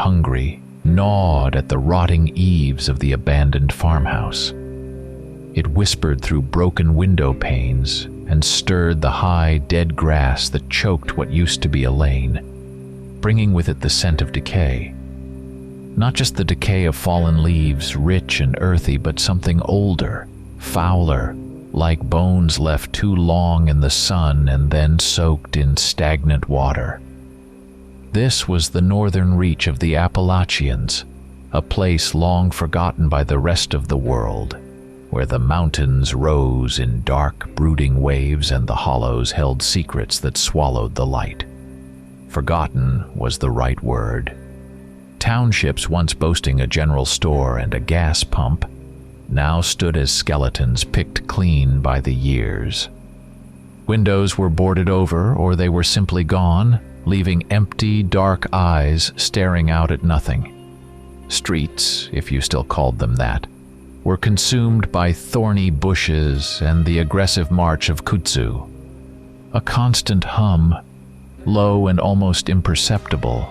hungry, gnawed at the rotting eaves of the abandoned farmhouse. It whispered through broken window panes and stirred the high, dead grass that choked what used to be a lane, bringing with it the scent of decay. Not just the decay of fallen leaves, rich and earthy, but something older, fouler, like bones left too long in the sun and then soaked in stagnant water. This was the northern reach of the Appalachians, a place long forgotten by the rest of the world, where the mountains rose in dark, brooding waves and the hollows held secrets that swallowed the light. Forgotten was the right word. Townships once boasting a general store and a gas pump now stood as skeletons picked clean by the years. Windows were boarded over, or they were simply gone, leaving empty, dark eyes staring out at nothing. Streets, if you still called them that, were consumed by thorny bushes and the aggressive march of kudzu. A constant hum, low and almost imperceptible,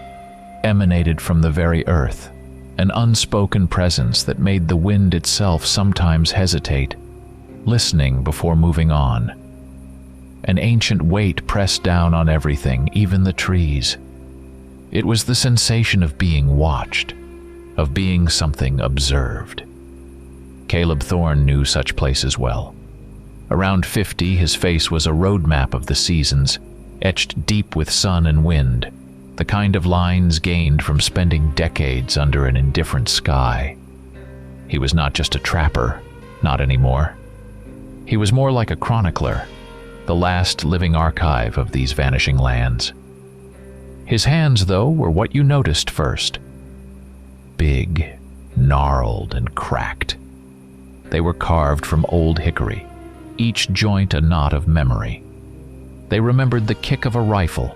emanated from the very earth, an unspoken presence that made the wind itself sometimes hesitate, listening before moving on. An ancient weight pressed down on everything, even the trees. It was the sensation of being watched, of being something observed. Caleb Thorne knew such places well. Around 50, his face was a roadmap of the seasons, etched deep with sun and wind, the kind of lines gained from spending decades under an indifferent sky. He was not just a trapper, not anymore. He was more like a chronicler, the last living archive of these vanishing lands. His hands, though, were what you noticed first. Big, gnarled, and cracked. They were carved from old hickory, each joint a knot of memory. They remembered the kick of a rifle,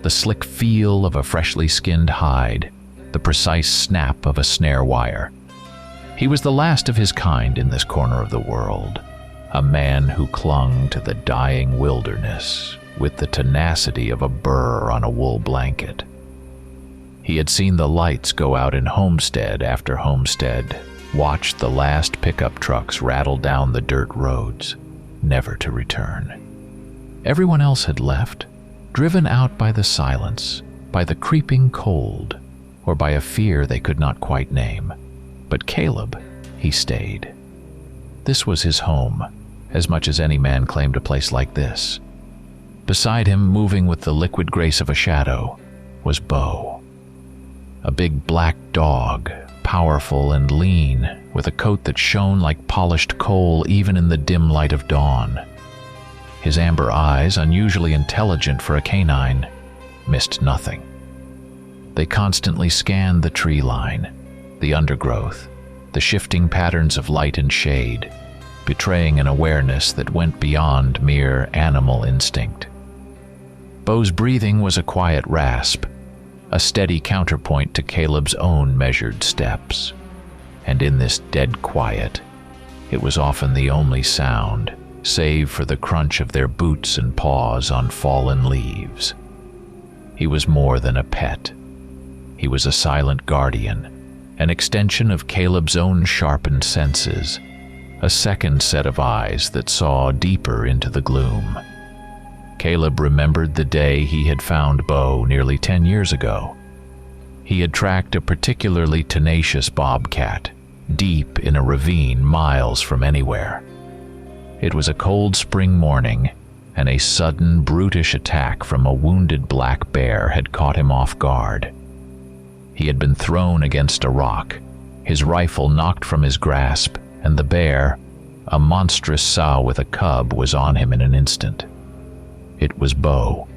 the slick feel of a freshly skinned hide, the precise snap of a snare wire. He was the last of his kind in this corner of the world, a man who clung to the dying wilderness with the tenacity of a burr on a wool blanket. He had seen the lights go out in homestead after homestead, watched the last pickup trucks rattle down the dirt roads, never to return. Everyone else had left, driven out by the silence, by the creeping cold, or by a fear they could not quite name. But Caleb, he stayed. This was his home, as much as any man claimed a place like this. Beside him, moving with the liquid grace of a shadow, was Bo. A big black dog, powerful and lean, with a coat that shone like polished coal even in the dim light of dawn. His amber eyes, unusually intelligent for a canine, missed nothing. They constantly scanned the tree line, the undergrowth, the shifting patterns of light and shade, betraying an awareness that went beyond mere animal instinct. Bo's breathing was a quiet rasp, a steady counterpoint to Caleb's own measured steps. And in this dead quiet, it was often the only sound, save for the crunch of their boots and paws on fallen leaves. He was more than a pet. He was a silent guardian, an extension of Caleb's own sharpened senses, a second set of eyes that saw deeper into the gloom. Caleb remembered the day he had found Bo nearly 10 years ago. He had tracked a particularly tenacious bobcat, deep in a ravine miles from anywhere. It was a cold spring morning, and a sudden, brutish attack from a wounded black bear had caught him off guard. He had been thrown against a rock, his rifle knocked from his grasp, and the bear, a monstrous sow with a cub, was on him in an instant. It was Bo.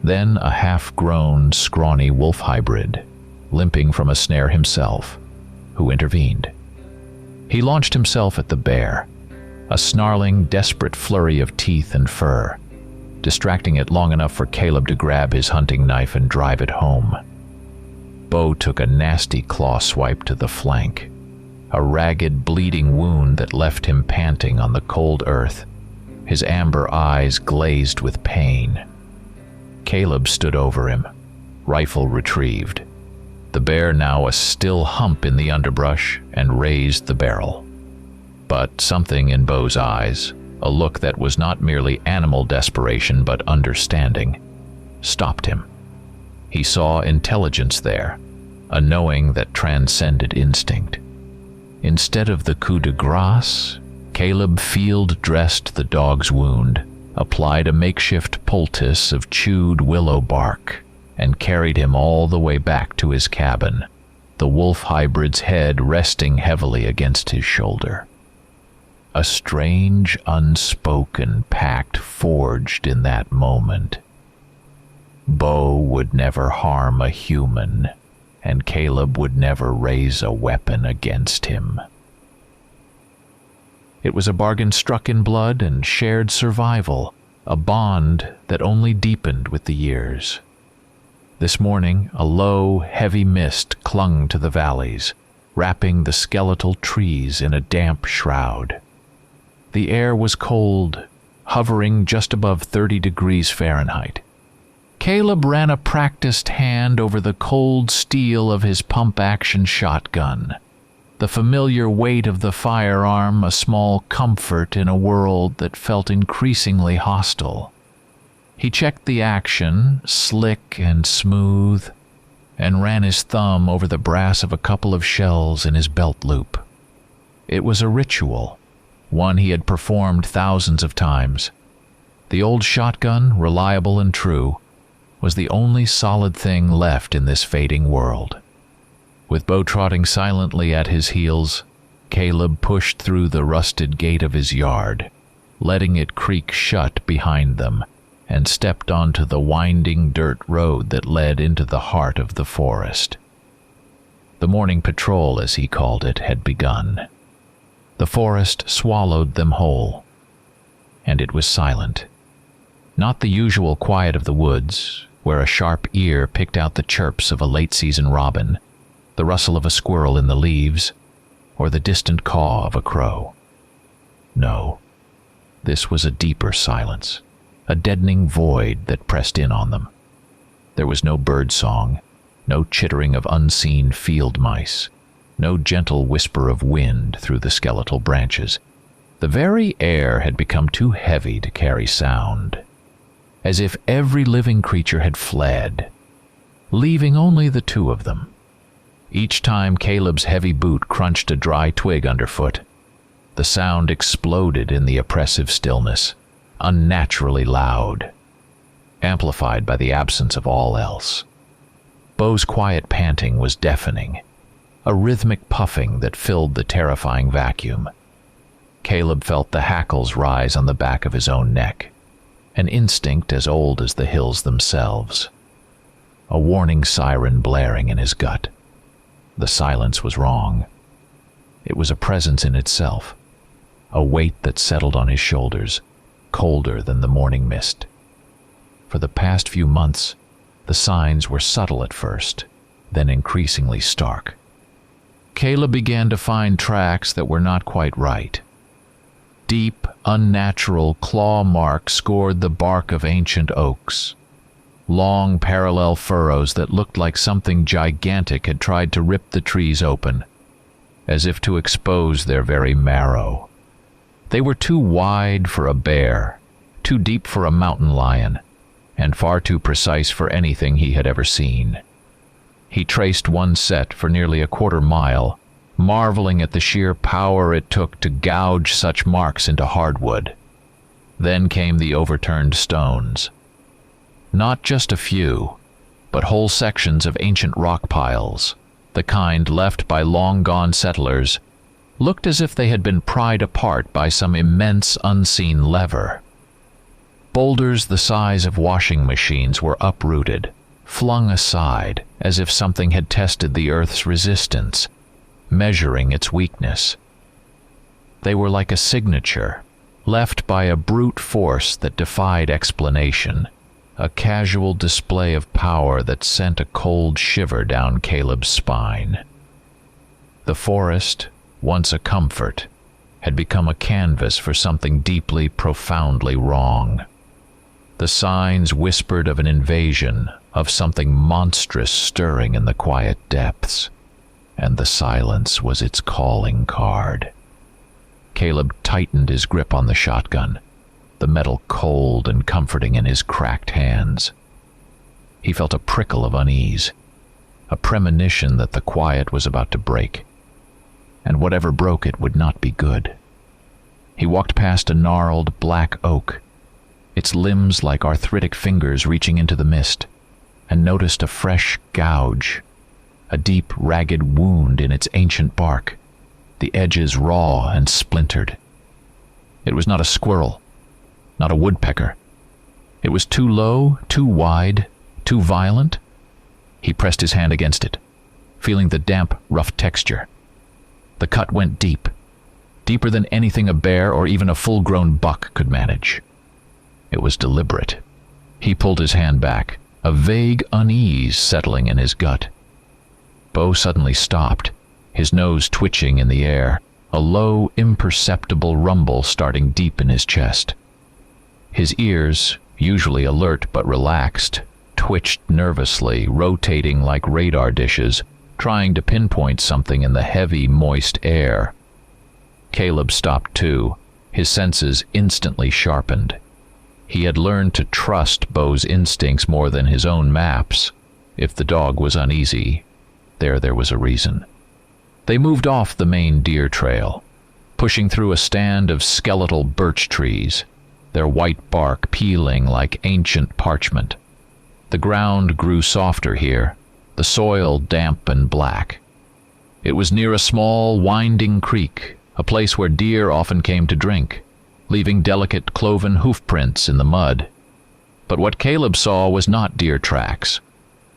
Then a half-grown, scrawny wolf hybrid, limping from a snare himself, who intervened. He launched himself at the bear, a snarling, desperate flurry of teeth and fur, distracting it long enough for Caleb to grab his hunting knife and drive it home. Bo took a nasty claw swipe to the flank, a ragged, bleeding wound that left him panting on the cold earth, his amber eyes glazed with pain. Caleb stood over him, rifle retrieved. the bear now a still hump in the underbrush, and raised the barrel. But something in Beau's eyes, a look that was not merely animal desperation but understanding, stopped him. He saw intelligence there, a knowing that transcended instinct. Instead of the coup de grace, Caleb field-dressed the dog's wound, applied a makeshift poultice of chewed willow bark, and carried him all the way back to his cabin, the wolf hybrid's head resting heavily against his shoulder. A strange, unspoken pact forged in that moment. Beau would never harm a human, and Caleb would never raise a weapon against him. It was a bargain struck in blood and shared survival, a bond that only deepened with the years. This morning, a low, heavy mist clung to the valleys, wrapping the skeletal trees in a damp shroud. The air was cold, hovering just above 30 degrees Fahrenheit. Caleb ran a practiced hand over the cold steel of his pump-action shotgun, the familiar weight of the firearm a small comfort in a world that felt increasingly hostile. He checked the action, slick and smooth, and ran his thumb over the brass of a couple of shells in his belt loop. It was a ritual, one he had performed thousands of times. The old shotgun, reliable and true, was the only solid thing left in this fading world. With Beau trotting silently at his heels, Caleb pushed through the rusted gate of his yard, letting it creak shut behind them, and stepped onto the winding dirt road that led into the heart of the forest. The morning patrol, as he called it, had begun. The forest swallowed them whole, and it was silent. Not the usual quiet of the woods, where a sharp ear picked out the chirps of a late-season robin, the rustle of a squirrel in the leaves, or the distant caw of a crow. No, this was a deeper silence, a deadening void that pressed in on them. There was no bird song, no chittering of unseen field mice, no gentle whisper of wind through the skeletal branches. The very air had become too heavy to carry sound, as if every living creature had fled, leaving only the two of them. Each time Caleb's heavy boot crunched a dry twig underfoot, the sound exploded in the oppressive stillness, unnaturally loud, amplified by the absence of all else. Beau's quiet panting was deafening, a rhythmic puffing that filled the terrifying vacuum. Caleb felt the hackles rise on the back of his own neck, an instinct as old as the hills themselves, a warning siren blaring in his gut. The silence was wrong. It was a presence in itself, a weight that settled on his shoulders, colder than the morning mist. For the past few months, the signs were subtle at first, then increasingly stark. Caleb began to find tracks that were not quite right. Deep, unnatural claw marks scored the bark of ancient oaks. Long, parallel furrows that looked like something gigantic had tried to rip the trees open, as if to expose their very marrow. They were too wide for a bear, too deep for a mountain lion, and far too precise for anything he had ever seen. He traced one set for nearly a quarter mile, marveling at the sheer power it took to gouge such marks into hardwood. Then came the overturned stones. Not just a few, but whole sections of ancient rock piles, the kind left by long-gone settlers, looked as if they had been pried apart by some immense unseen lever. Boulders the size of washing machines were uprooted, flung aside as if something had tested the earth's resistance, measuring its weakness. They were like a signature, left by a brute force that defied explanation, a casual display of power that sent a cold shiver down Caleb's spine. The forest, once a comfort, had become a canvas for something deeply, profoundly wrong. The signs whispered of an invasion, of something monstrous stirring in the quiet depths, and the silence was its calling card. Caleb tightened his grip on the shotgun, the metal cold and comforting in his cracked hands. He felt a prickle of unease, a premonition that the quiet was about to break, and whatever broke it would not be good. He walked past a gnarled black oak, its limbs like arthritic fingers reaching into the mist, and noticed a fresh gouge, a deep, ragged wound in its ancient bark, the edges raw and splintered. It was not a squirrel, not a woodpecker. It was too low, too wide, too violent. He pressed his hand against it, feeling the damp, rough texture. The cut went deep, deeper than anything a bear or even a full-grown buck could manage. It was deliberate. He pulled his hand back, a vague unease settling in his gut. Bo suddenly stopped, his nose twitching in the air, a low, imperceptible rumble starting deep in his chest. His ears, usually alert but relaxed, twitched nervously, rotating like radar dishes, trying to pinpoint something in the heavy, moist air. Caleb stopped too, his senses instantly sharpened. He had learned to trust Bo's instincts more than his own maps. If the dog was uneasy, there was a reason. They moved off the main deer trail, pushing through a stand of skeletal birch trees, their white bark peeling like ancient parchment. The ground grew softer here, the soil damp and black. It was near a small, winding creek, a place where deer often came to drink, leaving delicate cloven hoofprints in the mud. But what Caleb saw was not deer tracks.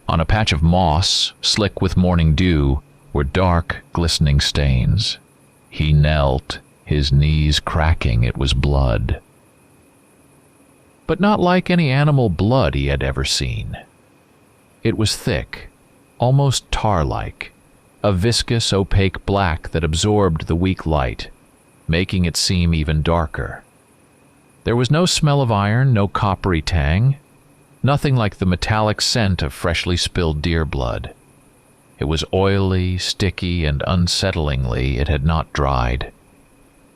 On a patch of moss, slick with morning dew, were dark, glistening stains. He knelt, his knees cracking. It was blood. But not like any animal blood he had ever seen. It was thick, almost tar-like, a viscous, opaque black that absorbed the weak light, making it seem even darker. There was no smell of iron, no coppery tang, nothing like the metallic scent of freshly spilled deer blood. It was oily, sticky, and unsettlingly it had not dried,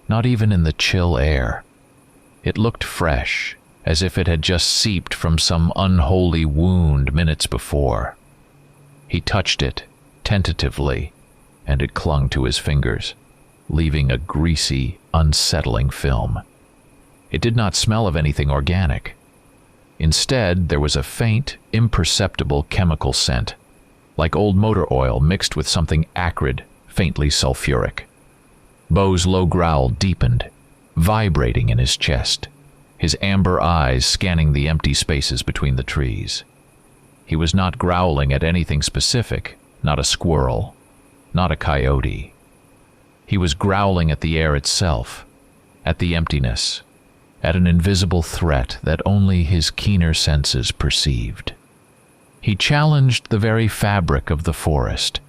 not even in the chill air. It looked fresh, as if it had just seeped from some unholy wound minutes before. He touched it, tentatively, and it clung to his fingers, leaving a greasy, unsettling film. It did not smell of anything organic. Instead, there was a faint, imperceptible chemical scent, like old motor oil mixed with something acrid, faintly sulfuric. Bo's low growl deepened, vibrating in his chest, his amber eyes scanning the empty spaces between the trees. He was not growling at anything specific, not a squirrel, not a coyote. He was growling at the air itself, at the emptiness, at an invisible threat that only his keener senses perceived. He challenged the very fabric of the forest,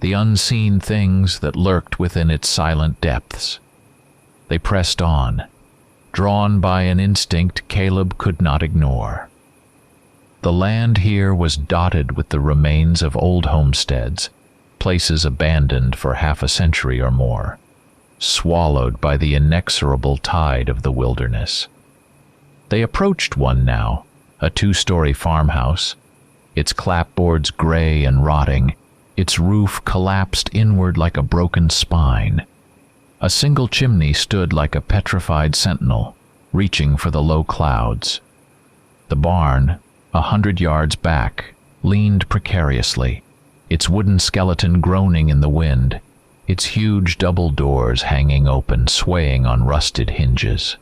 the unseen things that lurked within its silent depths. They pressed on, drawn by an instinct Caleb could not ignore. The land here was dotted with the remains of old homesteads, places abandoned for half a century or more, swallowed by the inexorable tide of the wilderness. They approached one now, a 2-story farmhouse, its clapboards gray and rotting, its roof collapsed inward like a broken spine. A single chimney stood like a petrified sentinel, reaching for the low clouds. The barn, 100 yards back, leaned precariously, its wooden skeleton groaning in the wind, its huge double doors hanging open, swaying on rusted hinges.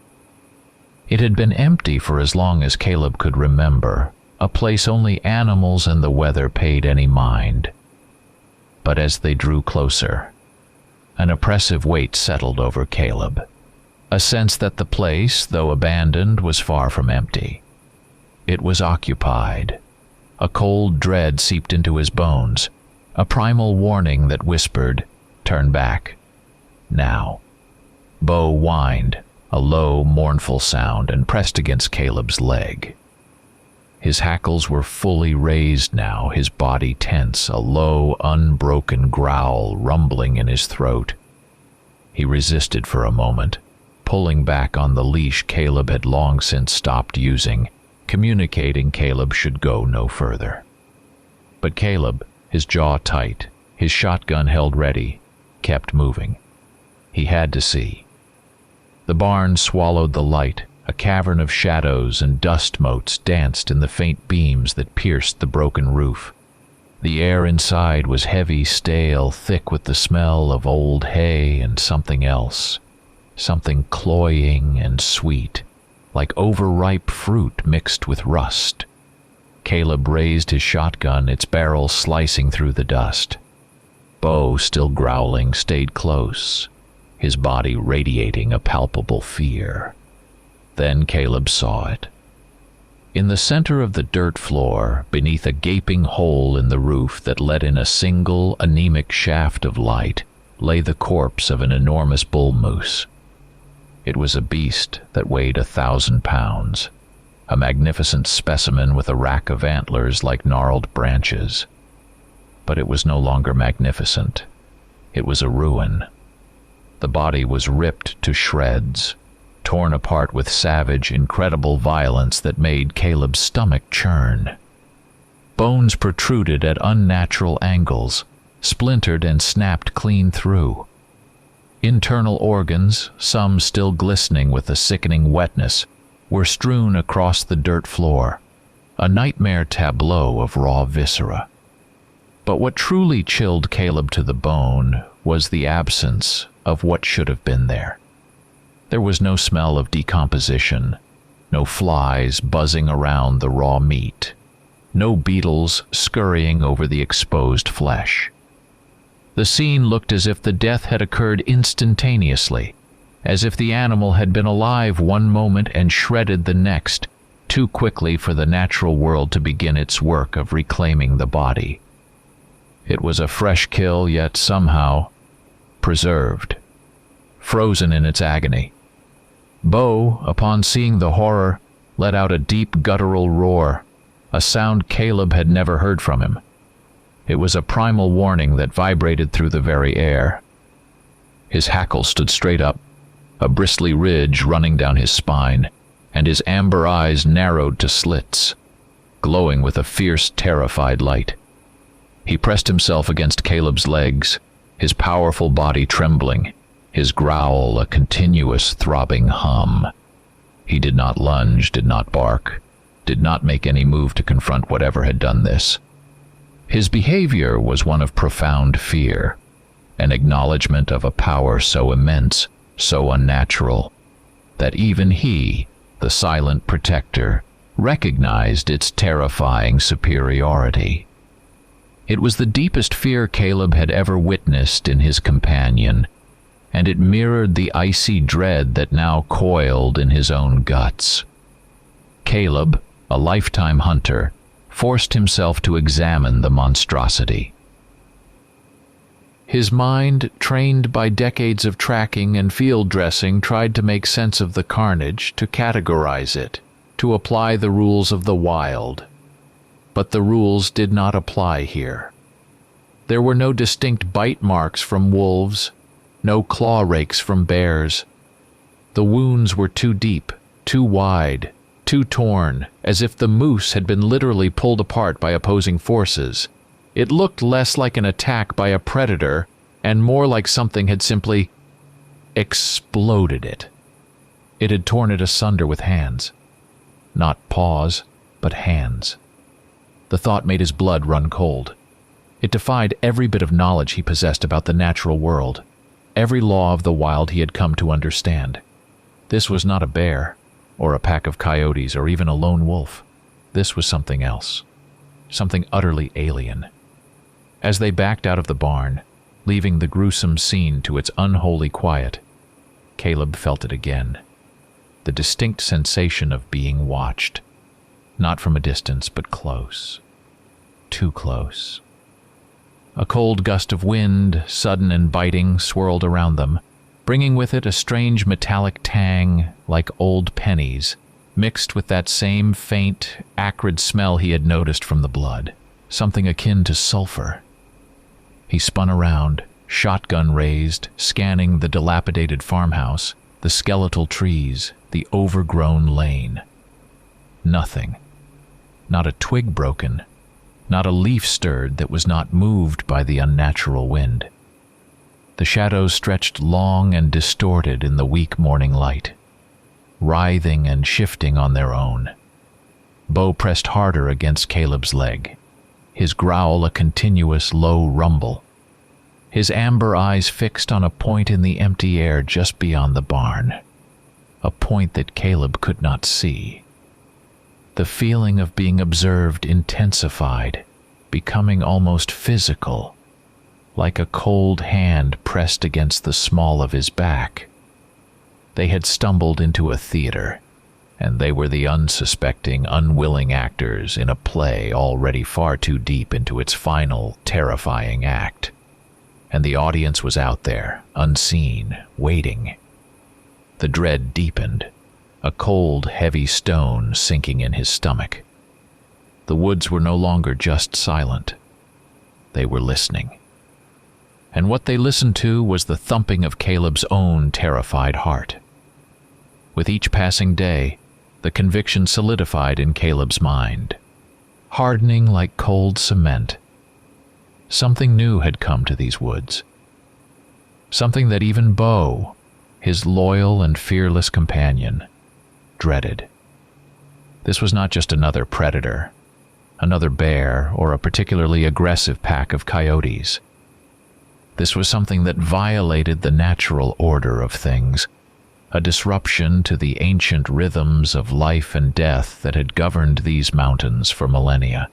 It had been empty for as long as Caleb could remember, a place only animals and the weather paid any mind. But as they drew closer, an oppressive weight settled over Caleb, a sense that the place, though abandoned, was far from empty. It was occupied. A cold dread seeped into his bones, a primal warning that whispered, "Turn back. Now." Bo whined, a low, mournful sound, and pressed against Caleb's leg. His hackles were fully raised now, his body tense, a low, unbroken growl rumbling in his throat. He resisted for a moment, pulling back on the leash Caleb had long since stopped using, communicating Caleb should go no further. But Caleb, his jaw tight, his shotgun held ready, kept moving. He had to see. The barn swallowed the light. A cavern of shadows and dust motes danced in the faint beams that pierced the broken roof. The air inside was heavy, stale, thick with the smell of old hay and something else, something cloying and sweet, like overripe fruit mixed with rust. Caleb raised his shotgun, its barrel slicing through the dust. Bo, still growling, stayed close, his body radiating a palpable fear. Then Caleb saw it. In the center of the dirt floor, beneath a gaping hole in the roof that let in a single, anemic shaft of light, lay the corpse of an enormous bull moose. It was a beast that weighed 1,000 pounds, a magnificent specimen with a rack of antlers like gnarled branches. But it was no longer magnificent. It was a ruin. The body was ripped to shreds, torn apart with savage, incredible violence that made Caleb's stomach churn. Bones protruded at unnatural angles, splintered and snapped clean through. Internal organs, some still glistening with a sickening wetness, were strewn across the dirt floor, a nightmare tableau of raw viscera. But what truly chilled Caleb to the bone was the absence of what should have been there. There was no smell of decomposition, no flies buzzing around the raw meat, no beetles scurrying over the exposed flesh. The scene looked as if the death had occurred instantaneously, as if the animal had been alive one moment and shredded the next, too quickly for the natural world to begin its work of reclaiming the body. It was a fresh kill, yet somehow preserved, frozen in its agony. Bo, upon seeing the horror, let out a deep guttural roar, a sound Caleb had never heard from him. It was a primal warning that vibrated through the very air. His hackle stood straight up, a bristly ridge running down his spine, and his amber eyes narrowed to slits, glowing with a fierce, terrified light. He pressed himself against Caleb's legs, his powerful body trembling, his growl a continuous throbbing hum. He did not lunge, did not bark, did not make any move to confront whatever had done this. His behavior was one of profound fear, an acknowledgement of a power so immense, so unnatural, that even he, the silent protector, recognized its terrifying superiority. It was the deepest fear Caleb had ever witnessed in his companion, and it mirrored the icy dread that now coiled in his own guts. Caleb, a lifetime hunter, forced himself to examine the monstrosity. His mind, trained by decades of tracking and field dressing, tried to make sense of the carnage, to categorize it, to apply the rules of the wild. But the rules did not apply here. There were no distinct bite marks from wolves, no claw rakes from bears. The wounds were too deep, too wide, too torn, as if the moose had been literally pulled apart by opposing forces. It looked less like an attack by a predator and more like something had simply exploded it. It had torn it asunder with hands. Not paws, but hands. The thought made his blood run cold. It defied every bit of knowledge he possessed about the natural world, every law of the wild he had come to understand. This was not a bear, or a pack of coyotes, or even a lone wolf. This was something else, something utterly alien. As they backed out of the barn, leaving the gruesome scene to its unholy quiet, Caleb felt it again. The distinct sensation of being watched, not from a distance, but close. Too close. A cold gust of wind, sudden and biting, swirled around them, bringing with it a strange metallic tang like old pennies mixed with that same faint, acrid smell he had noticed from the blood, something akin to sulfur. He spun around, shotgun raised, scanning the dilapidated farmhouse, the skeletal trees, the overgrown lane. Nothing. Not a twig broken, not a leaf stirred that was not moved by the unnatural wind. The shadows stretched long and distorted in the weak morning light, writhing and shifting on their own. Bo pressed harder against Caleb's leg, his growl a continuous low rumble, his amber eyes fixed on a point in the empty air just beyond the barn, a point that Caleb could not see. The feeling of being observed intensified, becoming almost physical, like a cold hand pressed against the small of his back. They had stumbled into a theater, and they were the unsuspecting, unwilling actors in a play already far too deep into its final, terrifying act. And the audience was out there, unseen, waiting. The dread deepened, a cold, heavy stone sinking in his stomach. The woods were no longer just silent. They were listening. And what they listened to was the thumping of Caleb's own terrified heart. With each passing day, the conviction solidified in Caleb's mind, hardening like cold cement. Something new had come to these woods. Something that even Bo, his loyal and fearless companion, dreaded. This was not just another predator, another bear, or a particularly aggressive pack of coyotes. This was something that violated the natural order of things, a disruption to the ancient rhythms of life and death that had governed these mountains for millennia.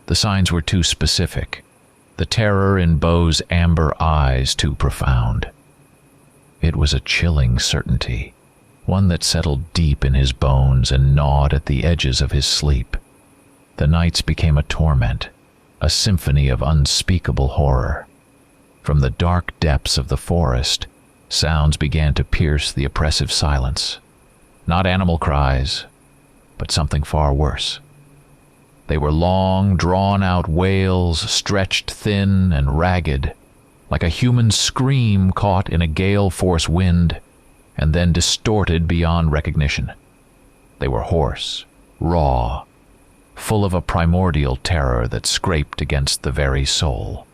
The signs were too specific, the terror in Bo's amber eyes too profound. It was a chilling certainty, one that settled deep in his bones and gnawed at the edges of his sleep. The nights became a torment, a symphony of unspeakable horror. From the dark depths of the forest, sounds began to pierce the oppressive silence. Not animal cries, but something far worse. They were long, drawn-out wails, stretched thin and ragged, like a human scream caught in a gale-force wind, and then distorted beyond recognition. They were hoarse, raw, full of a primordial terror that scraped against the very soul.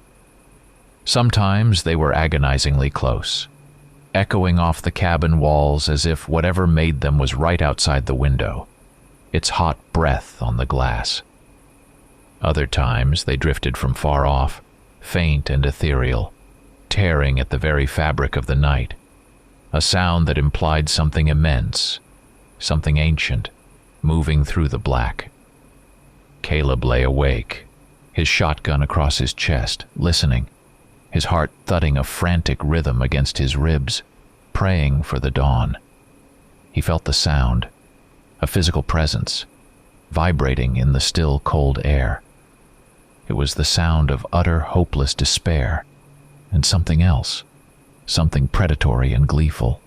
Sometimes they were agonizingly close, echoing off the cabin walls as if whatever made them was right outside the window, its hot breath on the glass. Other times they drifted from far off, faint and ethereal, tearing at the very fabric of the night, a sound that implied something immense, something ancient, moving through the black. Caleb lay awake, his shotgun across his chest, listening, his heart thudding a frantic rhythm against his ribs, praying for the dawn. He felt the sound, a physical presence, vibrating in the still cold air. It was the sound of utter hopeless despair, and something else, something predatory and gleeful,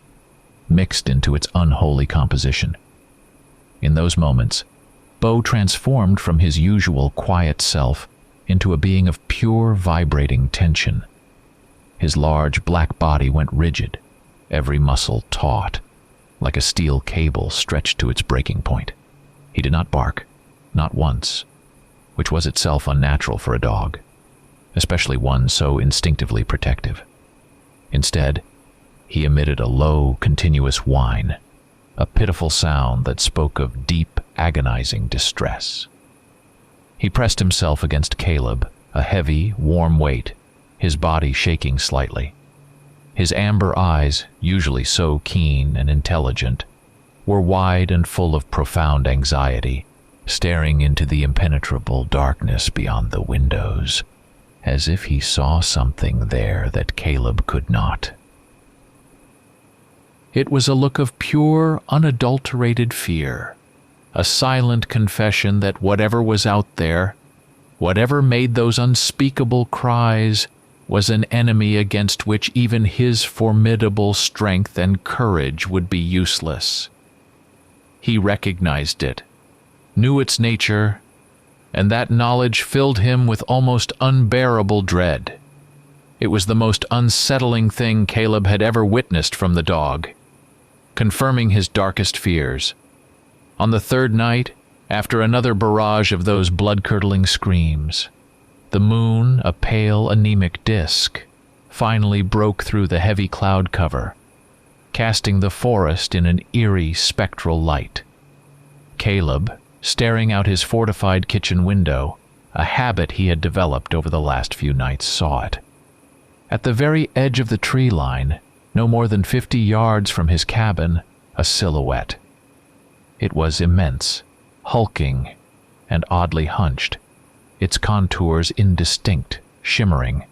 mixed into its unholy composition. In those moments, Bo transformed from his usual quiet self into a being of pure vibrating tension. His large black body went rigid, every muscle taut, like a steel cable stretched to its breaking point. He did not bark, not once, which was itself unnatural for a dog, especially one so instinctively protective. Instead, he emitted a low, continuous whine, a pitiful sound that spoke of deep, agonizing distress. He pressed himself against Caleb, a heavy, warm weight, his body shaking slightly. His amber eyes, usually so keen and intelligent, were wide and full of profound anxiety, staring into the impenetrable darkness beyond the windows, as if he saw something there that Caleb could not. It was a look of pure, unadulterated fear, a silent confession that whatever was out there, whatever made those unspeakable cries, was an enemy against which even his formidable strength and courage would be useless. He recognized it, knew its nature, and that knowledge filled him with almost unbearable dread. It was the most unsettling thing Caleb had ever witnessed from the dog, confirming his darkest fears. On the third night, after another barrage of those blood-curdling screams, the moon, a pale, anemic disk, finally broke through the heavy cloud cover, casting the forest in an eerie, spectral light. Caleb, staring out his fortified kitchen window, a habit he had developed over the last few nights, saw it. At the very edge of the tree line, no more than 50 yards from his cabin, a silhouette. It was immense, hulking, and oddly hunched, its contours indistinct, shimmering.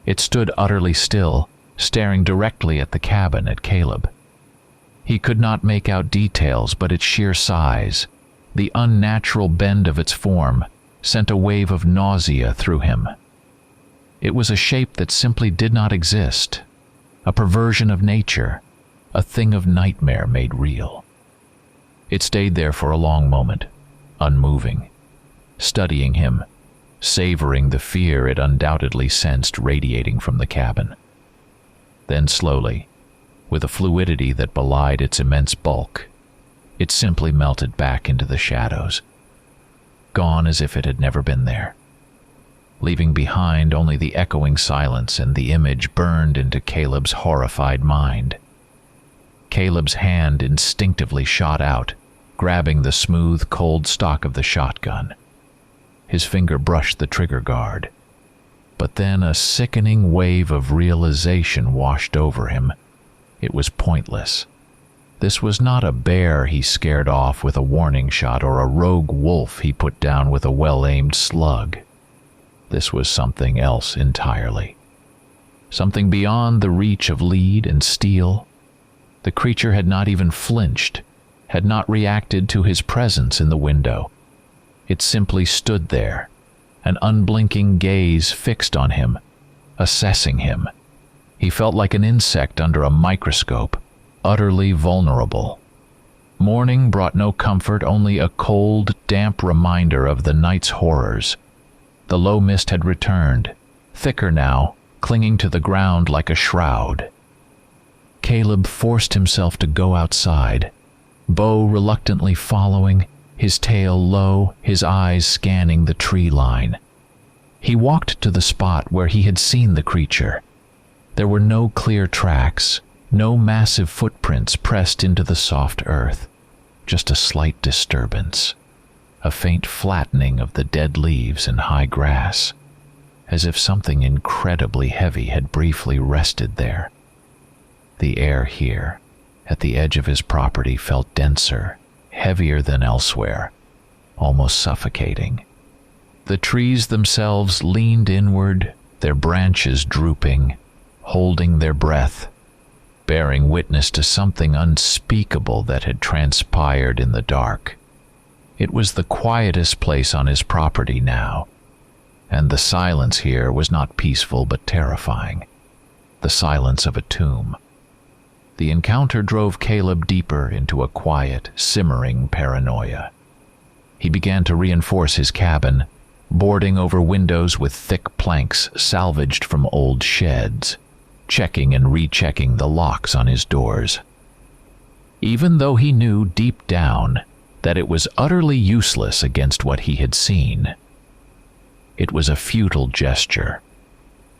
It stood utterly still, staring directly at the cabin, at Caleb. He could not make out details, but its sheer size, the unnatural bend of its form, sent a wave of nausea through him. It was a shape that simply did not exist, a perversion of nature, a thing of nightmare made real. It stayed there for a long moment, unmoving, studying him, savoring the fear it undoubtedly sensed radiating from the cabin. Then slowly, with a fluidity that belied its immense bulk, it simply melted back into the shadows, gone as if it had never been there, leaving behind only the echoing silence and the image burned into Caleb's horrified mind. Caleb's hand instinctively shot out, grabbing the smooth, cold stock of the shotgun. His finger brushed the trigger guard. But then a sickening wave of realization washed over him. It was pointless. This was not a bear he scared off with a warning shot or a rogue wolf he put down with a well-aimed slug. This was something else entirely. Something beyond the reach of lead and steel. The creature had not even flinched, had not reacted to his presence in the window. It simply stood there, an unblinking gaze fixed on him, assessing him. He felt like an insect under a microscope, utterly vulnerable. Morning brought no comfort, only a cold, damp reminder of the night's horrors. The low mist had returned, thicker now, clinging to the ground like a shroud. Caleb forced himself to go outside, Bo reluctantly following, his tail low, his eyes scanning the tree line. He walked to the spot where he had seen the creature. There were no clear tracks, no massive footprints pressed into the soft earth, just a slight disturbance, a faint flattening of the dead leaves and high grass, as if something incredibly heavy had briefly rested there. The air here, at the edge of his property, felt denser, heavier than elsewhere, almost suffocating. The trees themselves leaned inward, their branches drooping, holding their breath, bearing witness to something unspeakable that had transpired in the dark. It was the quietest place on his property now, and the silence here was not peaceful but terrifying, the silence of a tomb. The encounter drove Caleb deeper into a quiet, simmering paranoia. He began to reinforce his cabin, boarding over windows with thick planks salvaged from old sheds, checking and rechecking the locks on his doors. Even though he knew deep down that it was utterly useless against what he had seen. It was a futile gesture,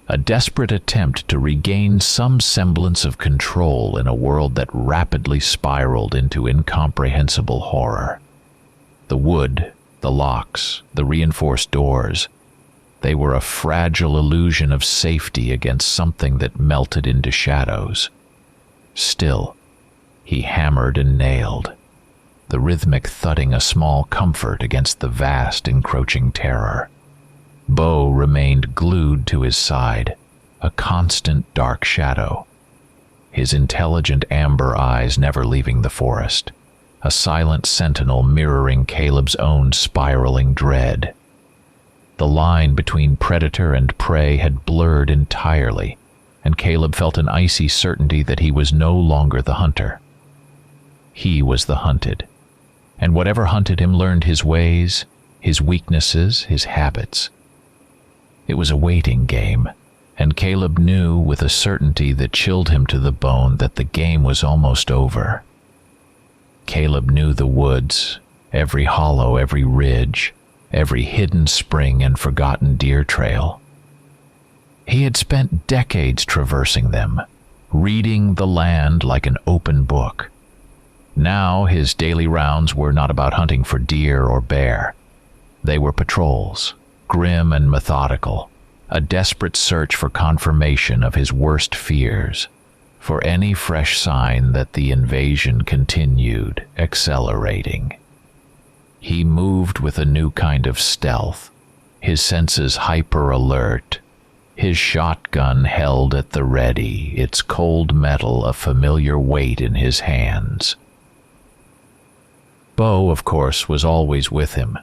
a desperate attempt to regain some semblance of control in a world that rapidly spiraled into incomprehensible horror. The wood, the locks, the reinforced doors, they were a fragile illusion of safety against something that melted into shadows. Still, he hammered and nailed, the rhythmic thudding a small comfort against the vast, encroaching terror. Bo remained glued to his side, a constant dark shadow, his intelligent amber eyes never leaving the forest, a silent sentinel mirroring Caleb's own spiraling dread. The line between predator and prey had blurred entirely, and Caleb felt an icy certainty that he was no longer the hunter. He was the hunted, and whatever hunted him learned his ways, his weaknesses, his habits. It was a waiting game, and Caleb knew with a certainty that chilled him to the bone that the game was almost over. Caleb knew the woods, every hollow, every ridge, every hidden spring and forgotten deer trail. He had spent decades traversing them, reading the land like an open book. Now his daily rounds were not about hunting for deer or bear. They were patrols, grim and methodical, a desperate search for confirmation of his worst fears, for any fresh sign that the invasion continued, accelerating. He moved with a new kind of stealth, his senses hyper-alert, his shotgun held at the ready, its cold metal a familiar weight in his hands. Bo, of course, was always with him,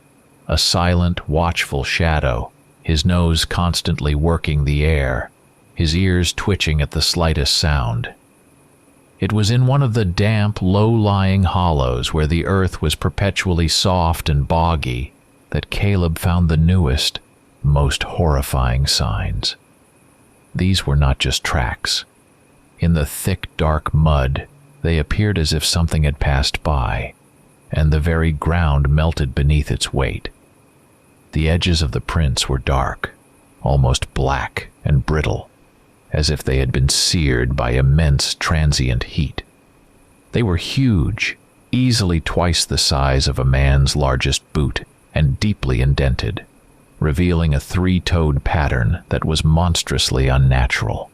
a silent, watchful shadow, his nose constantly working the air, his ears twitching at the slightest sound. It was in one of the damp, low-lying hollows where the earth was perpetually soft and boggy that Caleb found the newest, most horrifying signs. These were not just tracks. In the thick, dark mud, they appeared as if something had passed by, and the very ground melted beneath its weight. The edges of the prints were dark, almost black and brittle, as if they had been seared by immense transient heat. They were huge, easily twice the size of a man's largest boot, and deeply indented, revealing a three-toed pattern that was monstrously unnatural.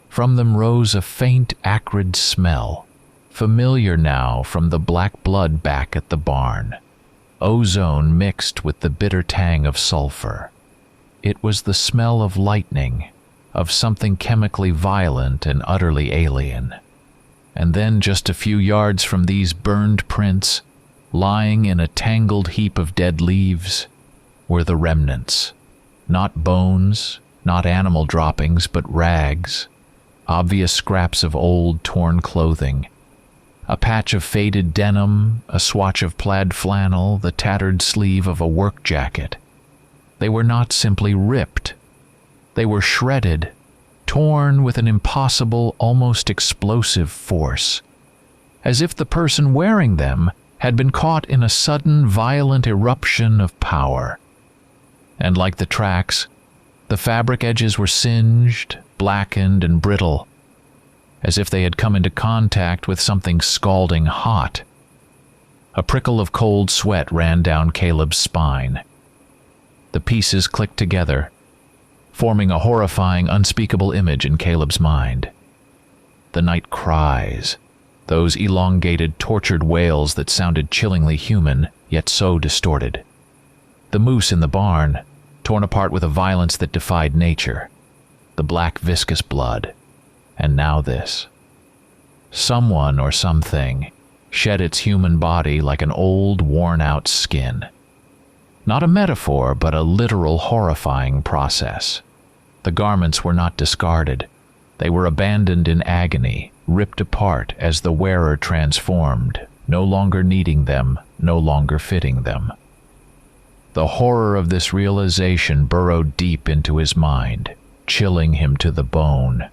From them rose a faint, acrid smell, familiar now from the black blood back at the barn, ozone mixed with the bitter tang of sulfur. It was the smell of lightning, of something chemically violent and utterly alien. And then just a few yards from these burned prints, lying in a tangled heap of dead leaves, were the remnants. Not bones, not animal droppings, but rags, obvious scraps of old, torn clothing. A patch of faded denim, a swatch of plaid flannel, the tattered sleeve of a work jacket. They were not simply ripped. They were shredded, torn with an impossible, almost explosive force, as if the person wearing them had been caught in a sudden, violent eruption of power. And like the tracks, the fabric edges were singed, blackened, and brittle, as if they had come into contact with something scalding hot. A prickle of cold sweat ran down Caleb's spine. The pieces clicked together, forming a horrifying, unspeakable image in Caleb's mind. The night cries, those elongated, tortured wails that sounded chillingly human, yet so distorted. The moose in the barn, torn apart with a violence that defied nature. The black, viscous blood. And now this. Someone or something shed its human body like an old, worn-out skin. Not a metaphor, but a literal, horrifying process. The garments were not discarded. They were abandoned in agony, ripped apart as the wearer transformed, no longer needing them, no longer fitting them. The horror of this realization burrowed deep into his mind, chilling him to the bone,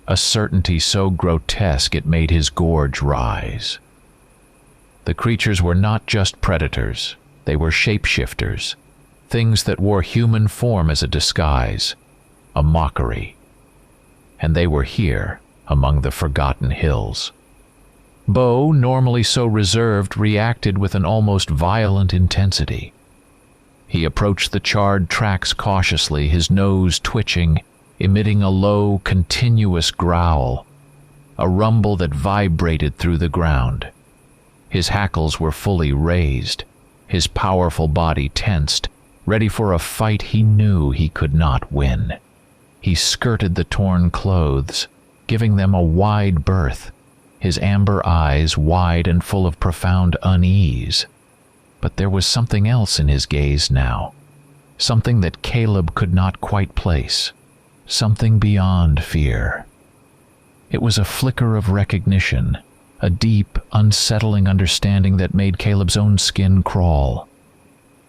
a certainty so grotesque it made his gorge rise. The creatures were not just predators, they were shapeshifters, things that wore human form as a disguise, a mockery. And they were here, among the forgotten hills. Bo, normally so reserved, reacted with an almost violent intensity. He approached the charred tracks cautiously, his nose twitching, emitting a low, continuous growl, a rumble that vibrated through the ground. His hackles were fully raised, his powerful body tensed, ready for a fight he knew he could not win. He skirted the torn clothes, giving them a wide berth, his amber eyes wide and full of profound unease. But there was something else in his gaze now, something that Caleb could not quite place, something beyond fear. It was a flicker of recognition, a deep, unsettling understanding that made Caleb's own skin crawl.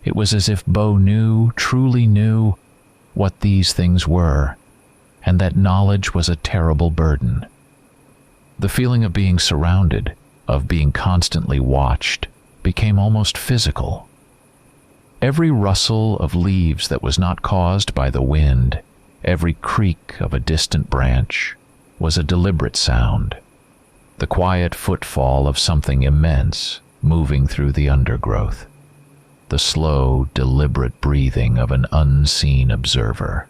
It was as if Bo knew, truly knew, what these things were, and that knowledge was a terrible burden. The feeling of being surrounded, of being constantly watched, became almost physical. Every rustle of leaves that was not caused by the wind, every creak of a distant branch, was a deliberate sound, the quiet footfall of something immense moving through the undergrowth, the slow, deliberate breathing of an unseen observer.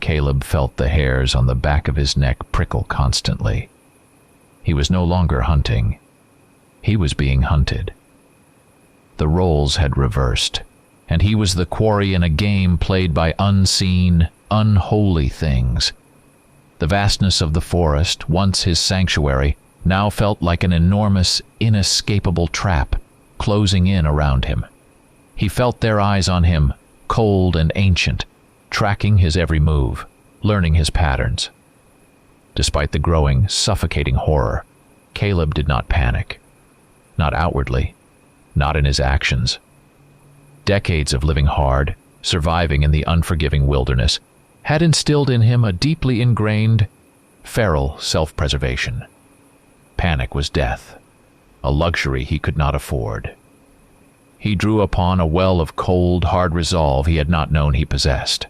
Caleb felt the hairs on the back of his neck prickle constantly. He was no longer hunting. He was being hunted. The roles had reversed, and he was the quarry in a game played by unseen, unholy things. The vastness of the forest, once his sanctuary, now felt like an enormous, inescapable trap, closing in around him. He felt their eyes on him, cold and ancient, tracking his every move, learning his patterns. Despite the growing, suffocating horror, Caleb did not panic. Not outwardly, not in his actions. Decades of living hard, surviving in the unforgiving wilderness, had instilled in him a deeply ingrained, feral self-preservation. Panic was death, a luxury he could not afford. He drew upon a well of cold, hard resolve he had not known he possessed.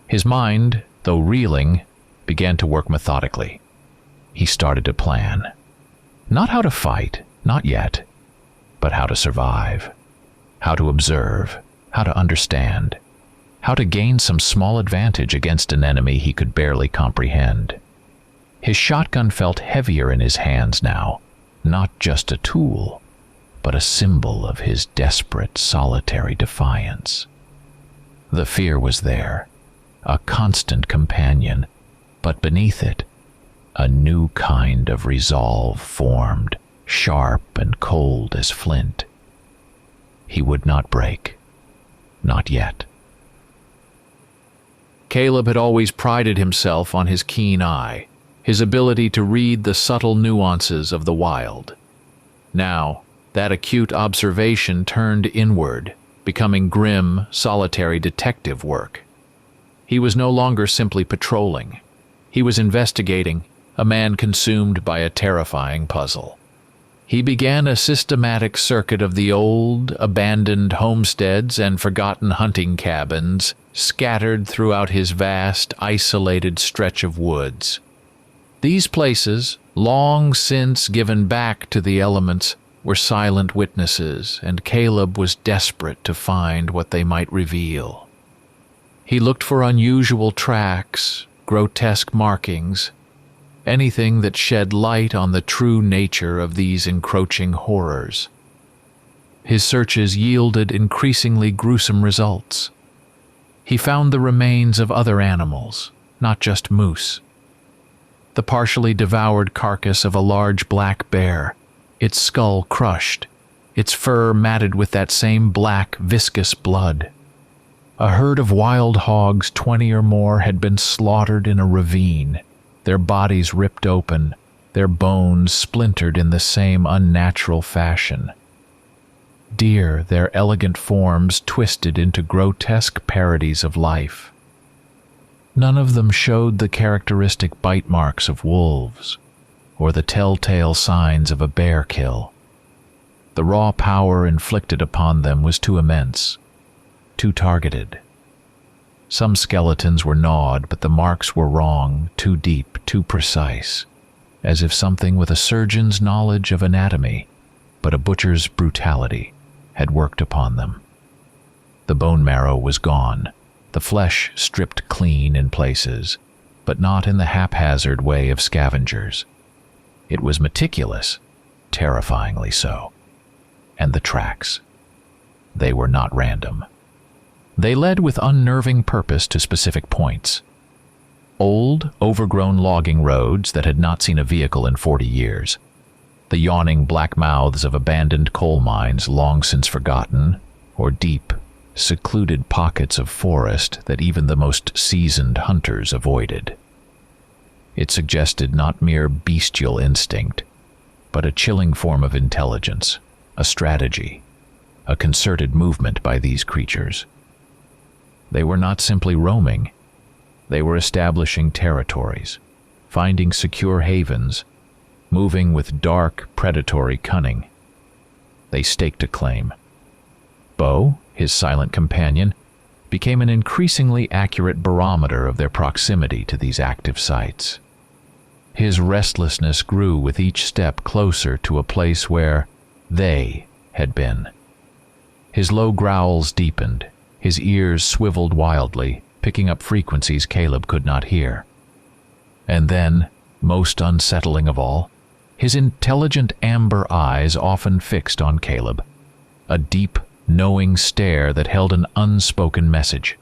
His mind, though reeling, began to work methodically. He started to plan. Not how to fight, not yet, but how to survive, how to observe, how to understand, how to gain some small advantage against an enemy he could barely comprehend. His shotgun felt heavier in his hands now, not just a tool, but a symbol of his desperate, solitary defiance. The fear was there, a constant companion, but beneath it, a new kind of resolve formed, sharp and cold as flint. He would not break, not yet. Caleb had always prided himself on his keen eye, his ability to read the subtle nuances of the wild. Now, that acute observation turned inward, becoming grim, solitary detective work. He was no longer simply patrolling. He was investigating, a man consumed by a terrifying puzzle. He began a systematic circuit of the old, abandoned homesteads and forgotten hunting cabins scattered throughout his vast, isolated stretch of woods. These places, long since given back to the elements, were silent witnesses, and Caleb was desperate to find what they might reveal. He looked for unusual tracks, grotesque markings, anything that shed light on the true nature of these encroaching horrors. His searches yielded increasingly gruesome results. He found the remains of other animals, not just moose. The partially devoured carcass of a large black bear, its skull crushed, its fur matted with that same black, viscous blood. A herd of wild hogs, 20 or more, had been slaughtered in a ravine, their bodies ripped open, their bones splintered in the same unnatural fashion. Deer, their elegant forms twisted into grotesque parodies of life. None of them showed the characteristic bite marks of wolves, or the telltale signs of a bear kill. The raw power inflicted upon them was too immense, too targeted. Some skeletons were gnawed, but the marks were wrong, too deep, too precise, as if something with a surgeon's knowledge of anatomy, but a butcher's brutality, had worked upon them. The bone marrow was gone, the flesh stripped clean in places, but not in the haphazard way of scavengers. It was meticulous, terrifyingly so. And the tracks. They were not random. They led with unnerving purpose to specific points. Old, overgrown logging roads that had not seen a vehicle in 40 years. The yawning black mouths of abandoned coal mines long since forgotten, or deep, secluded pockets of forest that even the most seasoned hunters avoided. It suggested not mere bestial instinct, but a chilling form of intelligence, a strategy, a concerted movement by these creatures. They were not simply roaming. They were establishing territories, finding secure havens, moving with dark, predatory cunning. They staked a claim. Bo, his silent companion, became an increasingly accurate barometer of their proximity to these active sites. His restlessness grew with each step closer to a place where they had been. His low growls deepened, his ears swiveled wildly, picking up frequencies Caleb could not hear. And then, most unsettling of all, his intelligent amber eyes often fixed on Caleb, a deep, knowing stare that held an unspoken message.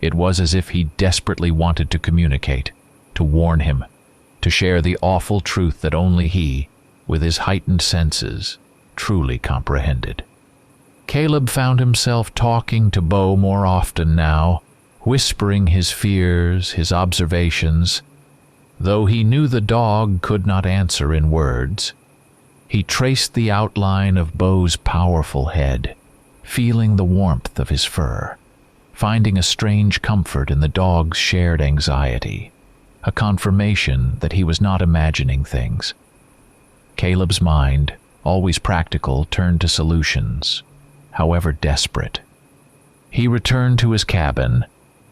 It was as if he desperately wanted to communicate, to warn him, to share the awful truth that only he, with his heightened senses, truly comprehended. Caleb found himself talking to Bo more often now, whispering his fears, his observations. Though he knew the dog could not answer in words, he traced the outline of Bo's powerful head, feeling the warmth of his fur, finding a strange comfort in the dog's shared anxiety, a confirmation that he was not imagining things. Caleb's mind, always practical, turned to solutions, however desperate. He returned to his cabin,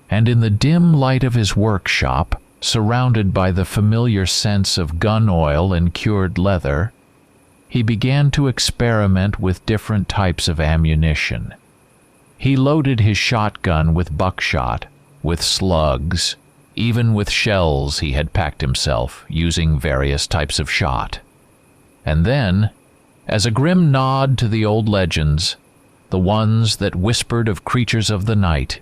and in the dim light of his workshop, surrounded by the familiar scents of gun oil and cured leather, he began to experiment with different types of ammunition. He loaded his shotgun with buckshot, with slugs, even with shells he had packed himself, using various types of shot. And then, as a grim nod to the old legends, the ones that whispered of creatures of the night,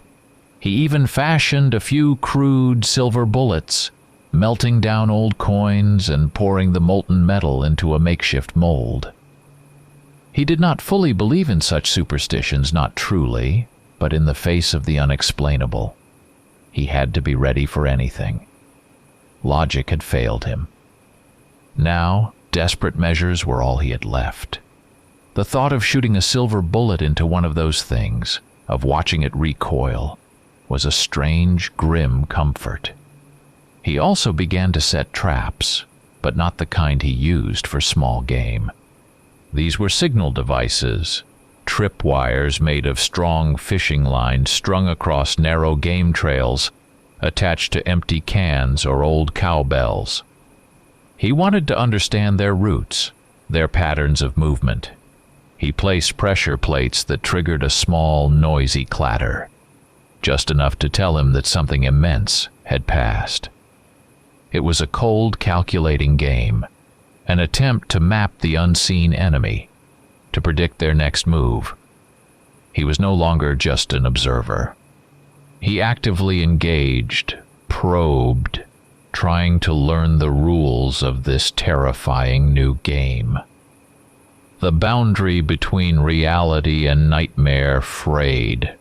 he even fashioned a few crude silver bullets, melting down old coins and pouring the molten metal into a makeshift mold. He did not fully believe in such superstitions, not truly, but in the face of the unexplainable, he had to be ready for anything. Logic had failed him. Now, desperate measures were all he had left. The thought of shooting a silver bullet into one of those things, of watching it recoil, was a strange, grim comfort. He also began to set traps, but not the kind he used for small game. These were signal devices, tripwires made of strong fishing lines strung across narrow game trails, attached to empty cans or old cowbells. He wanted to understand their routes, their patterns of movement. He placed pressure plates that triggered a small, noisy clatter, just enough to tell him that something immense had passed. It was a cold, calculating game, an attempt to map the unseen enemy, to predict their next move. He was no longer just an observer. He actively engaged, probed, trying to learn the rules of this terrifying new game. The boundary between reality and nightmare frayed.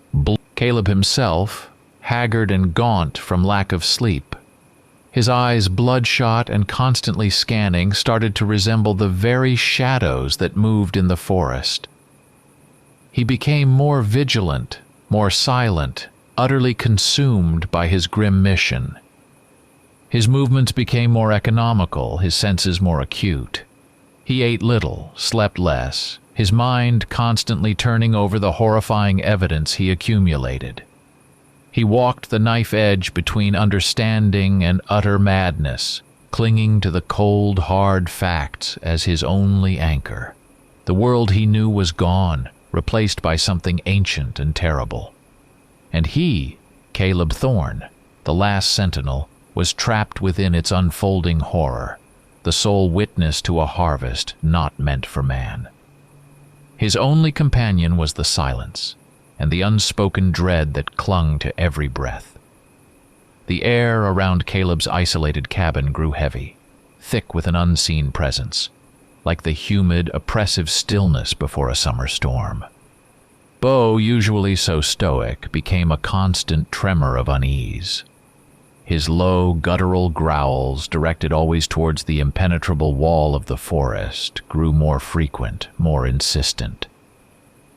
Caleb himself, haggard and gaunt from lack of sleep, his eyes bloodshot and constantly scanning, started to resemble the very shadows that moved in the forest. He became more vigilant, more silent, utterly consumed by his grim mission. His movements became more economical, his senses more acute. He ate little, slept less, his mind constantly turning over the horrifying evidence he accumulated. He walked the knife edge between understanding and utter madness, clinging to the cold, hard facts as his only anchor. The world he knew was gone, replaced by something ancient and terrible. And he, Caleb Thorne, the last sentinel, was trapped within its unfolding horror, the sole witness to a harvest not meant for man. His only companion was the silence, and the unspoken dread that clung to every breath. The air around Caleb's isolated cabin grew heavy, thick with an unseen presence, like the humid, oppressive stillness before a summer storm. Bo, usually so stoic, became a constant tremor of unease. His low, guttural growls, directed always towards the impenetrable wall of the forest, grew more frequent, more insistent.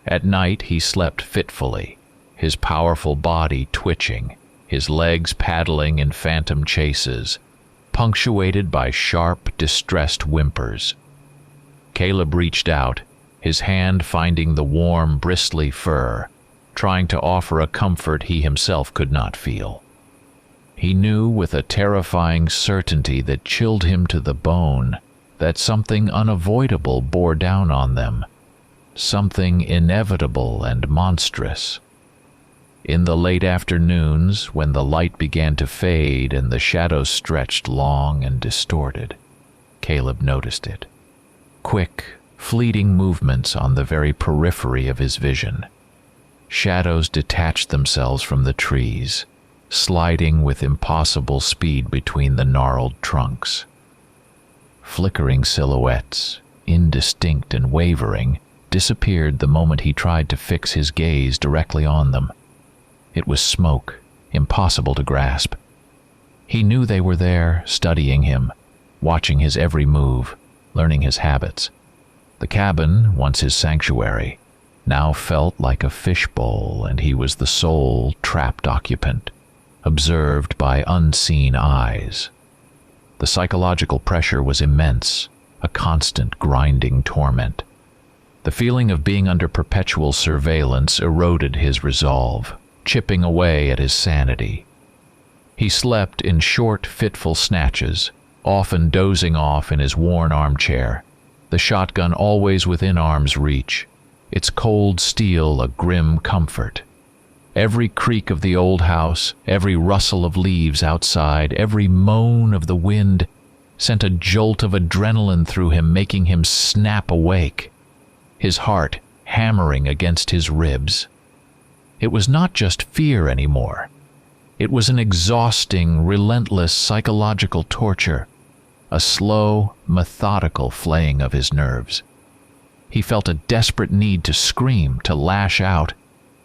At night he slept fitfully, his powerful body twitching, his legs paddling in phantom chases, punctuated by sharp, distressed whimpers. Caleb reached out, his hand finding the warm, bristly fur, trying to offer a comfort he himself could not feel. He knew with a terrifying certainty that chilled him to the bone that something unavoidable bore down on them, something inevitable and monstrous. In the late afternoons, when the light began to fade and the shadows stretched long and distorted, Caleb noticed it. Quick, fleeting movements on the very periphery of his vision. Shadows detached themselves from the trees, sliding with impossible speed between the gnarled trunks. Flickering silhouettes, indistinct and wavering, disappeared the moment he tried to fix his gaze directly on them. It was smoke, impossible to grasp. He knew they were there, studying him, watching his every move, learning his habits. The cabin, once his sanctuary, now felt like a fishbowl, and he was the sole trapped occupant, observed by unseen eyes. The psychological pressure was immense, a constant grinding torment. The feeling of being under perpetual surveillance eroded his resolve, chipping away at his sanity. He slept in short, fitful snatches, often dozing off in his worn armchair, the shotgun always within arm's reach, its cold steel a grim comfort. Every creak of the old house, every rustle of leaves outside, every moan of the wind sent a jolt of adrenaline through him, making him snap awake, his heart hammering against his ribs. It was not just fear anymore. It was an exhausting, relentless psychological torture, a slow, methodical flaying of his nerves. He felt a desperate need to scream, to lash out,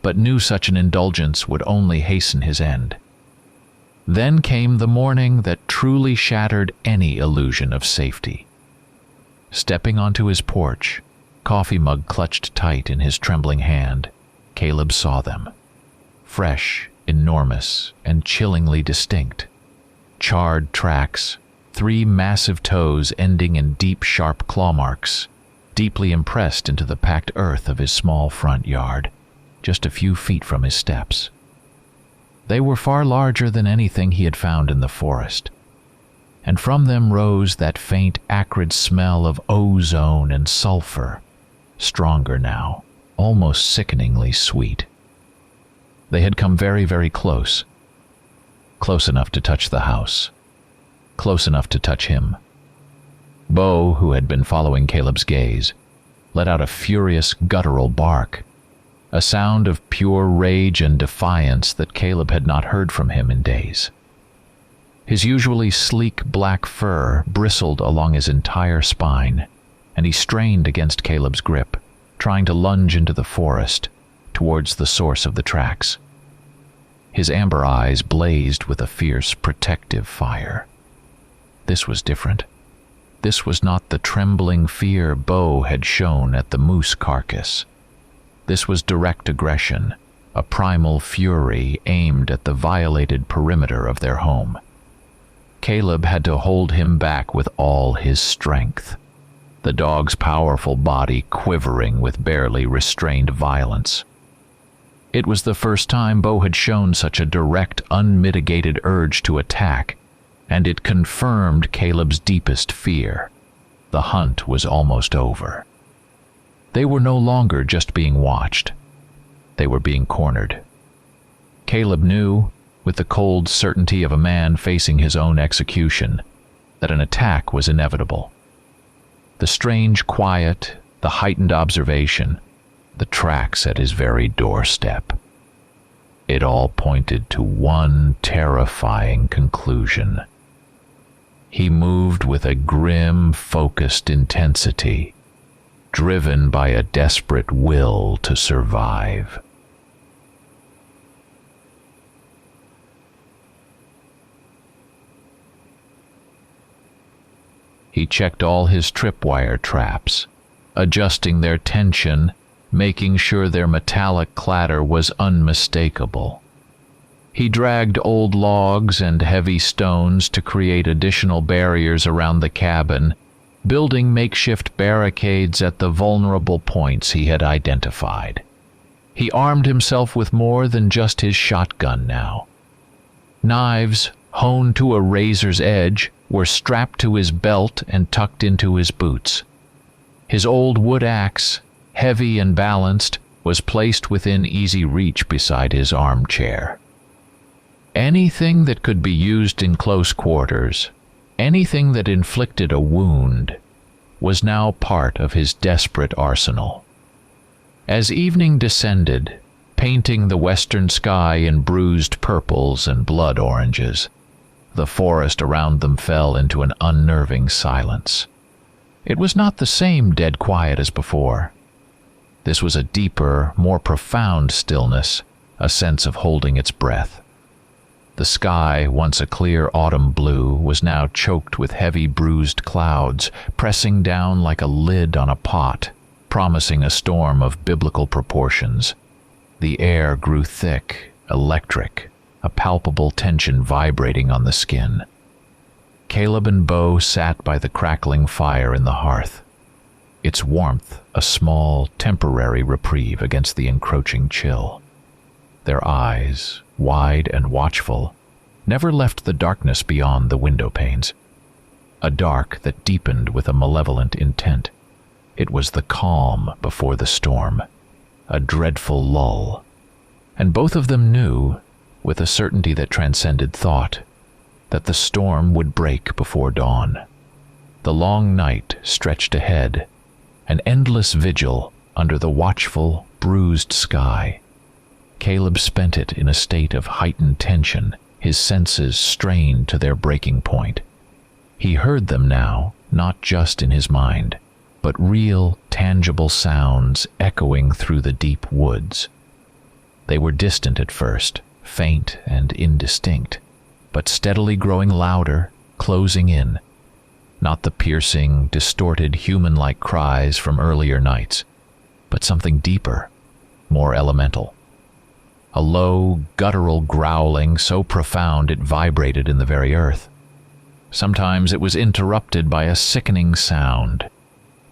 but knew such an indulgence would only hasten his end. Then came the morning that truly shattered any illusion of safety. Stepping onto his porch, coffee mug clutched tight in his trembling hand, Caleb saw them. Fresh, enormous, and chillingly distinct. Charred tracks, 3 massive toes ending in deep, sharp claw marks, deeply impressed into the packed earth of his small front yard, just a few feet from his steps. They were far larger than anything he had found in the forest, and from them rose that faint, acrid smell of ozone and sulfur, stronger now, almost sickeningly sweet. They had come very, very close. Close enough to touch the house. Close enough to touch him. Bo, who had been following Caleb's gaze, let out a furious, guttural bark, a sound of pure rage and defiance that Caleb had not heard from him in days. His usually sleek black fur bristled along his entire spine, and he strained against Caleb's grip, trying to lunge into the forest, towards the source of the tracks. His amber eyes blazed with a fierce, protective fire. This was different. This was not the trembling fear Bo had shown at the moose carcass. This was direct aggression, a primal fury aimed at the violated perimeter of their home. Caleb had to hold him back with all his strength, the dog's powerful body quivering with barely restrained violence. It was the first time Bo had shown such a direct, unmitigated urge to attack, and it confirmed Caleb's deepest fear. The hunt was almost over. They were no longer just being watched. They were being cornered. Caleb knew, with the cold certainty of a man facing his own execution, that an attack was inevitable. The strange quiet, the heightened observation, the tracks at his very doorstep. It all pointed to one terrifying conclusion. He moved with a grim, focused intensity, driven by a desperate will to survive. He checked all his tripwire traps, adjusting their tension, making sure their metallic clatter was unmistakable. He dragged old logs and heavy stones to create additional barriers around the cabin, building makeshift barricades at the vulnerable points he had identified. He armed himself with more than just his shotgun now. Knives, honed to a razor's edge, were strapped to his belt and tucked into his boots. His old wood axe, heavy and balanced, was placed within easy reach beside his armchair. Anything that could be used in close quarters, anything that inflicted a wound, was now part of his desperate arsenal. As evening descended, painting the western sky in bruised purples and blood oranges, the forest around them fell into an unnerving silence. It was not the same dead quiet as before. This was a deeper, more profound stillness, a sense of holding its breath. The sky, once a clear autumn blue, was now choked with heavy bruised clouds, pressing down like a lid on a pot, promising a storm of biblical proportions. The air grew thick, electric, a palpable tension vibrating on the skin. Caleb and Bo sat by the crackling fire in the hearth, its warmth a small, temporary reprieve against the encroaching chill. Their eyes, wide and watchful, never left the darkness beyond the window panes, a dark that deepened with a malevolent intent. It was the calm before the storm, a dreadful lull, and both of them knew, with a certainty that transcended thought, that the storm would break before dawn. The long night stretched ahead, an endless vigil under the watchful, bruised sky. Caleb spent it in a state of heightened tension, his senses strained to their breaking point. He heard them now, not just in his mind, but real, tangible sounds echoing through the deep woods. They were distant at first, faint and indistinct, but steadily growing louder, closing in. Not the piercing, distorted, human-like cries from earlier nights, but something deeper, more elemental. A low, guttural growling so profound it vibrated in the very earth. Sometimes it was interrupted by a sickening sound,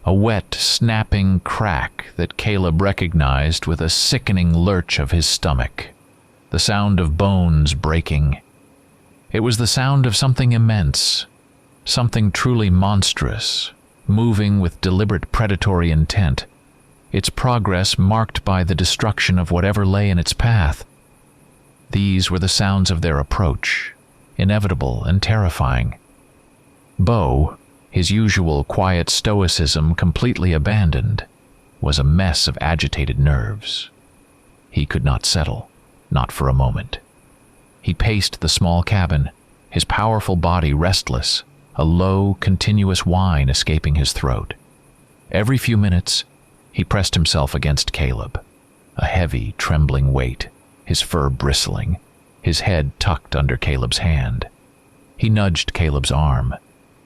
a wet, snapping crack that Caleb recognized with a sickening lurch of his stomach, the sound of bones breaking. It was the sound of something immense, something truly monstrous, moving with deliberate predatory intent, its progress marked by the destruction of whatever lay in its path. These were the sounds of their approach, inevitable and terrifying. Bo, his usual quiet stoicism completely abandoned, was a mess of agitated nerves. He could not settle, not for a moment. He paced the small cabin, his powerful body restless, a low, continuous whine escaping his throat. Every few minutes, he pressed himself against Caleb, a heavy, trembling weight, his fur bristling, his head tucked under Caleb's hand. He nudged Caleb's arm,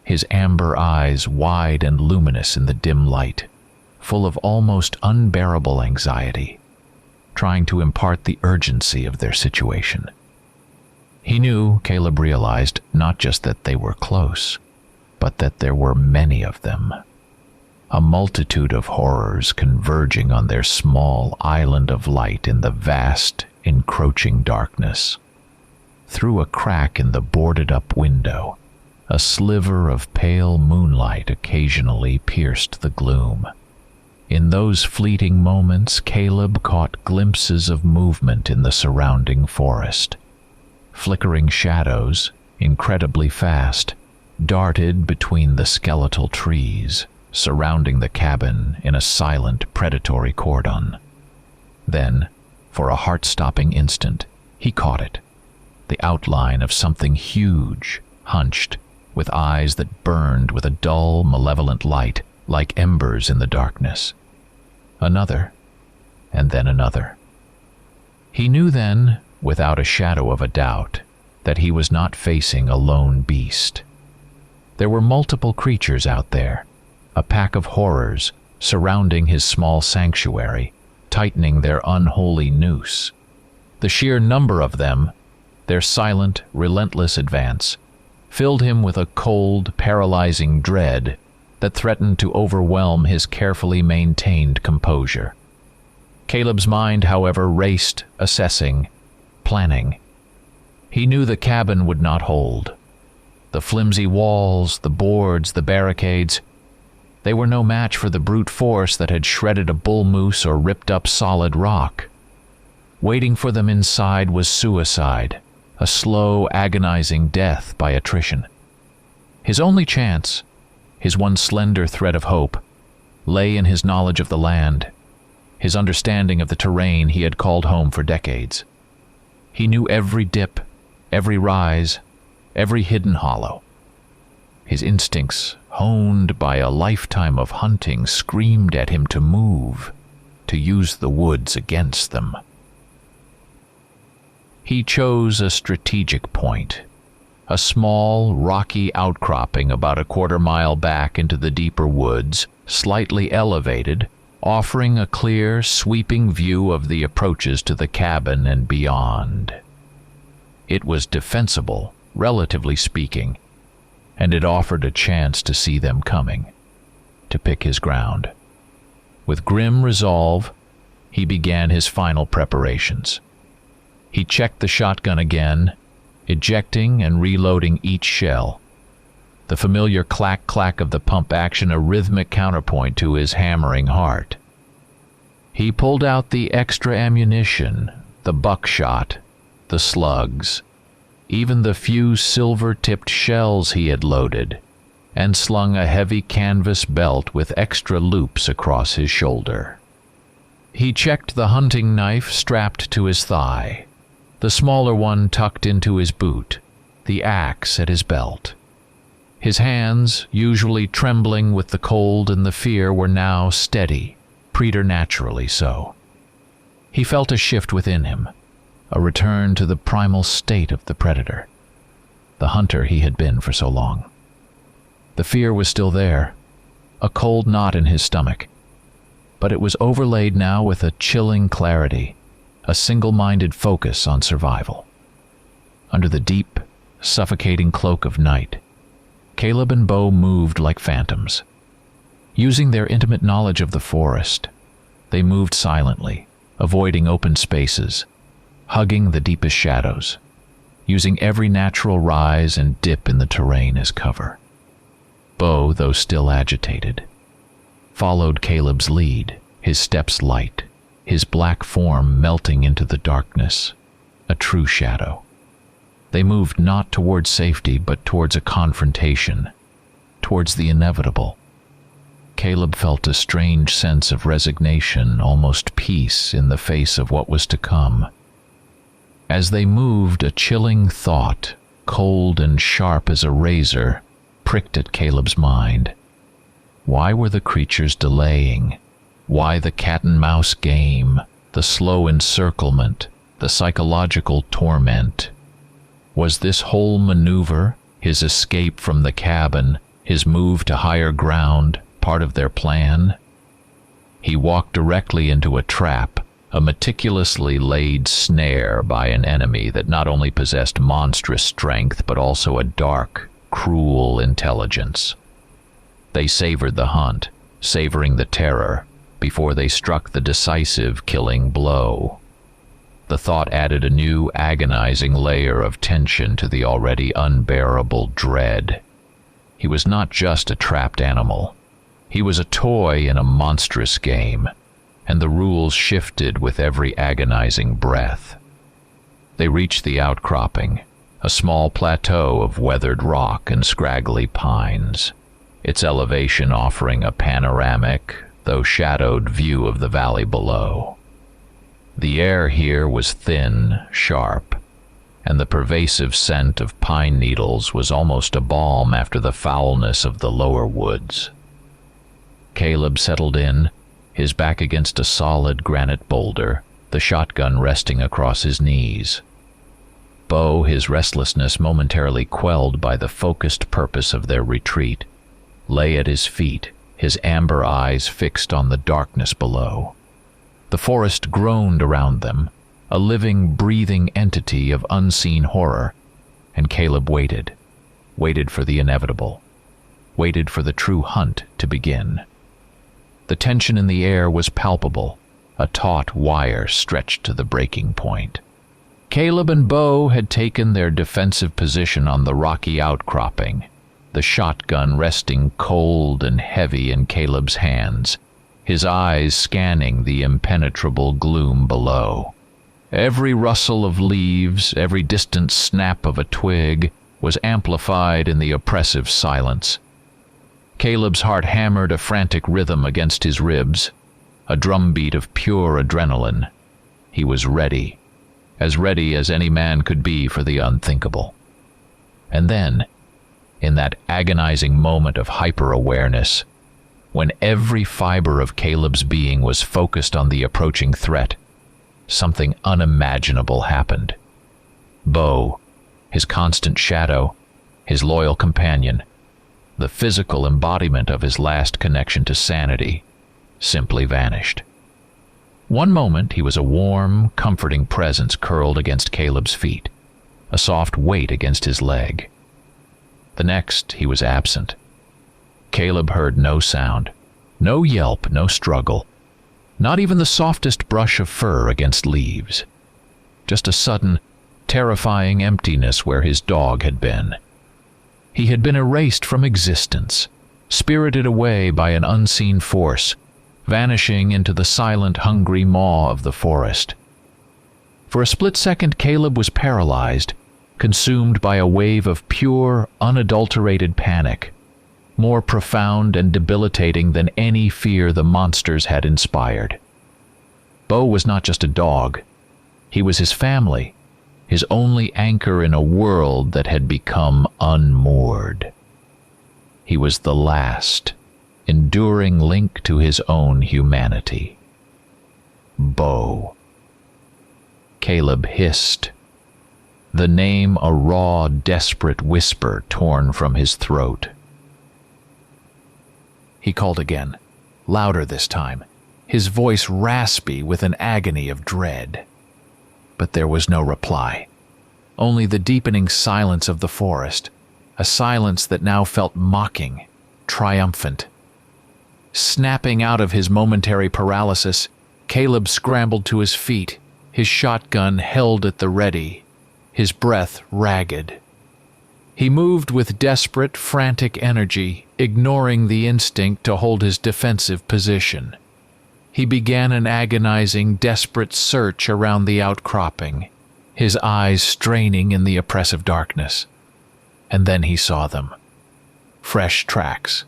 his amber eyes wide and luminous in the dim light, full of almost unbearable anxiety, trying to impart the urgency of their situation. He knew, Caleb realized, not just that they were close, but that there were many of them. A multitude of horrors converging on their small island of light in the vast, encroaching darkness. Through a crack in the boarded-up window, a sliver of pale moonlight occasionally pierced the gloom. In those fleeting moments, Caleb caught glimpses of movement in the surrounding forest. Flickering shadows, incredibly fast, darted between the skeletal trees, surrounding the cabin in a silent, predatory cordon. Then, for a heart-stopping instant, he caught it, the outline of something huge, hunched, with eyes that burned with a dull, malevolent light, like embers in the darkness. Another, and then another. He knew then, without a shadow of a doubt, that he was not facing a lone beast. There were multiple creatures out there, a pack of horrors surrounding his small sanctuary, tightening their unholy noose. The sheer number of them, their silent, relentless advance, filled him with a cold, paralyzing dread that threatened to overwhelm his carefully maintained composure. Caleb's mind, however, raced, assessing, planning. He knew the cabin would not hold. The flimsy walls, the boards, the barricades, they were no match for the brute force that had shredded a bull moose or ripped up solid rock. Waiting for them inside was suicide, a slow, agonizing death by attrition. His only chance, his one slender thread of hope, lay in his knowledge of the land, his understanding of the terrain he had called home for decades. He knew every dip, every rise, every hidden hollow. His instincts, honed by a lifetime of hunting, screamed at him to move, to use the woods against them. He chose a strategic point, a small, rocky outcropping about a quarter-mile back into the deeper woods, slightly elevated, offering a clear, sweeping view of the approaches to the cabin and beyond. It was defensible, relatively speaking, and it offered a chance to see them coming, to pick his ground. With grim resolve, he began his final preparations. He checked the shotgun again, ejecting and reloading each shell. The familiar clack-clack of the pump action a rhythmic counterpoint to his hammering heart. He pulled out the extra ammunition, the buckshot, the slugs, even the few silver-tipped shells he had loaded, and slung a heavy canvas belt with extra loops across his shoulder. He checked the hunting knife strapped to his thigh, the smaller one tucked into his boot, the axe at his belt. His hands, usually trembling with the cold and the fear, were now steady, preternaturally so. He felt a shift within him, a return to the primal state of the predator, the hunter he had been for so long. The fear was still there, a cold knot in his stomach, but it was overlaid now with a chilling clarity, a single-minded focus on survival. Under the deep, suffocating cloak of night, Caleb and Bo moved like phantoms. Using their intimate knowledge of the forest, they moved silently, avoiding open spaces, hugging the deepest shadows, using every natural rise and dip in the terrain as cover. Bo, though still agitated, followed Caleb's lead, his steps light, his black form melting into the darkness, a true shadow. They moved not towards safety, but towards a confrontation, towards the inevitable. Caleb felt a strange sense of resignation, almost peace, in the face of what was to come. As they moved, a chilling thought, cold and sharp as a razor, pricked at Caleb's mind. Why were the creatures delaying? Why the cat-and-mouse game, the slow encirclement, the psychological torment? Was this whole maneuver, his escape from the cabin, his move to higher ground, part of their plan? He walked directly into a trap, a meticulously laid snare by an enemy that not only possessed monstrous strength, but also a dark, cruel intelligence. They savored the hunt, savoring the terror, before they struck the decisive, killing blow. The thought added a new, agonizing layer of tension to the already unbearable dread. He was not just a trapped animal. He was a toy in a monstrous game, and the rules shifted with every agonizing breath. They reached the outcropping, a small plateau of weathered rock and scraggly pines, its elevation offering a panoramic, though shadowed, view of the valley below. The air here was thin, sharp, and the pervasive scent of pine needles was almost a balm after the foulness of the lower woods. Caleb settled in, his back against a solid granite boulder, the shotgun resting across his knees. Bo, his restlessness momentarily quelled by the focused purpose of their retreat, lay at his feet, his amber eyes fixed on the darkness below. The forest groaned around them, a living, breathing entity of unseen horror, and Caleb waited for the inevitable, waited for the true hunt to begin. The tension in the air was palpable, a taut wire stretched to the breaking point. Caleb and Bo had taken their defensive position on the rocky outcropping, the shotgun resting cold and heavy in Caleb's hands, his eyes scanning the impenetrable gloom below. Every rustle of leaves, every distant snap of a twig was amplified in the oppressive silence. Caleb's heart hammered a frantic rhythm against his ribs, a drumbeat of pure adrenaline. He was ready as any man could be for the unthinkable. And then, in that agonizing moment of hyper-awareness, when every fiber of Caleb's being was focused on the approaching threat, something unimaginable happened. Bo, his constant shadow, his loyal companion, the physical embodiment of his last connection to sanity, simply vanished. One moment he was a warm, comforting presence curled against Caleb's feet, a soft weight against his leg. The next he was absent. Caleb heard no sound, no yelp, no struggle, not even the softest brush of fur against leaves. Just a sudden, terrifying emptiness where his dog had been. He had been erased from existence, spirited away by an unseen force, vanishing into the silent, hungry maw of the forest. For a split second, Caleb was paralyzed, consumed by a wave of pure, unadulterated panic, more profound and debilitating than any fear the monsters had inspired. Bo was not just a dog. He was his family, his only anchor in a world that had become unmoored. He was the last, enduring link to his own humanity. Bo. Caleb hissed, the name a raw, desperate whisper torn from his throat. He called again, louder this time, his voice raspy with an agony of dread. But there was no reply, only the deepening silence of the forest, a silence that now felt mocking, triumphant. Snapping out of his momentary paralysis, Caleb scrambled to his feet, his shotgun held at the ready, his breath ragged. He moved with desperate, frantic energy, ignoring the instinct to hold his defensive position. He began an agonizing, desperate search around the outcropping, his eyes straining in the oppressive darkness. And then he saw them. Fresh tracks,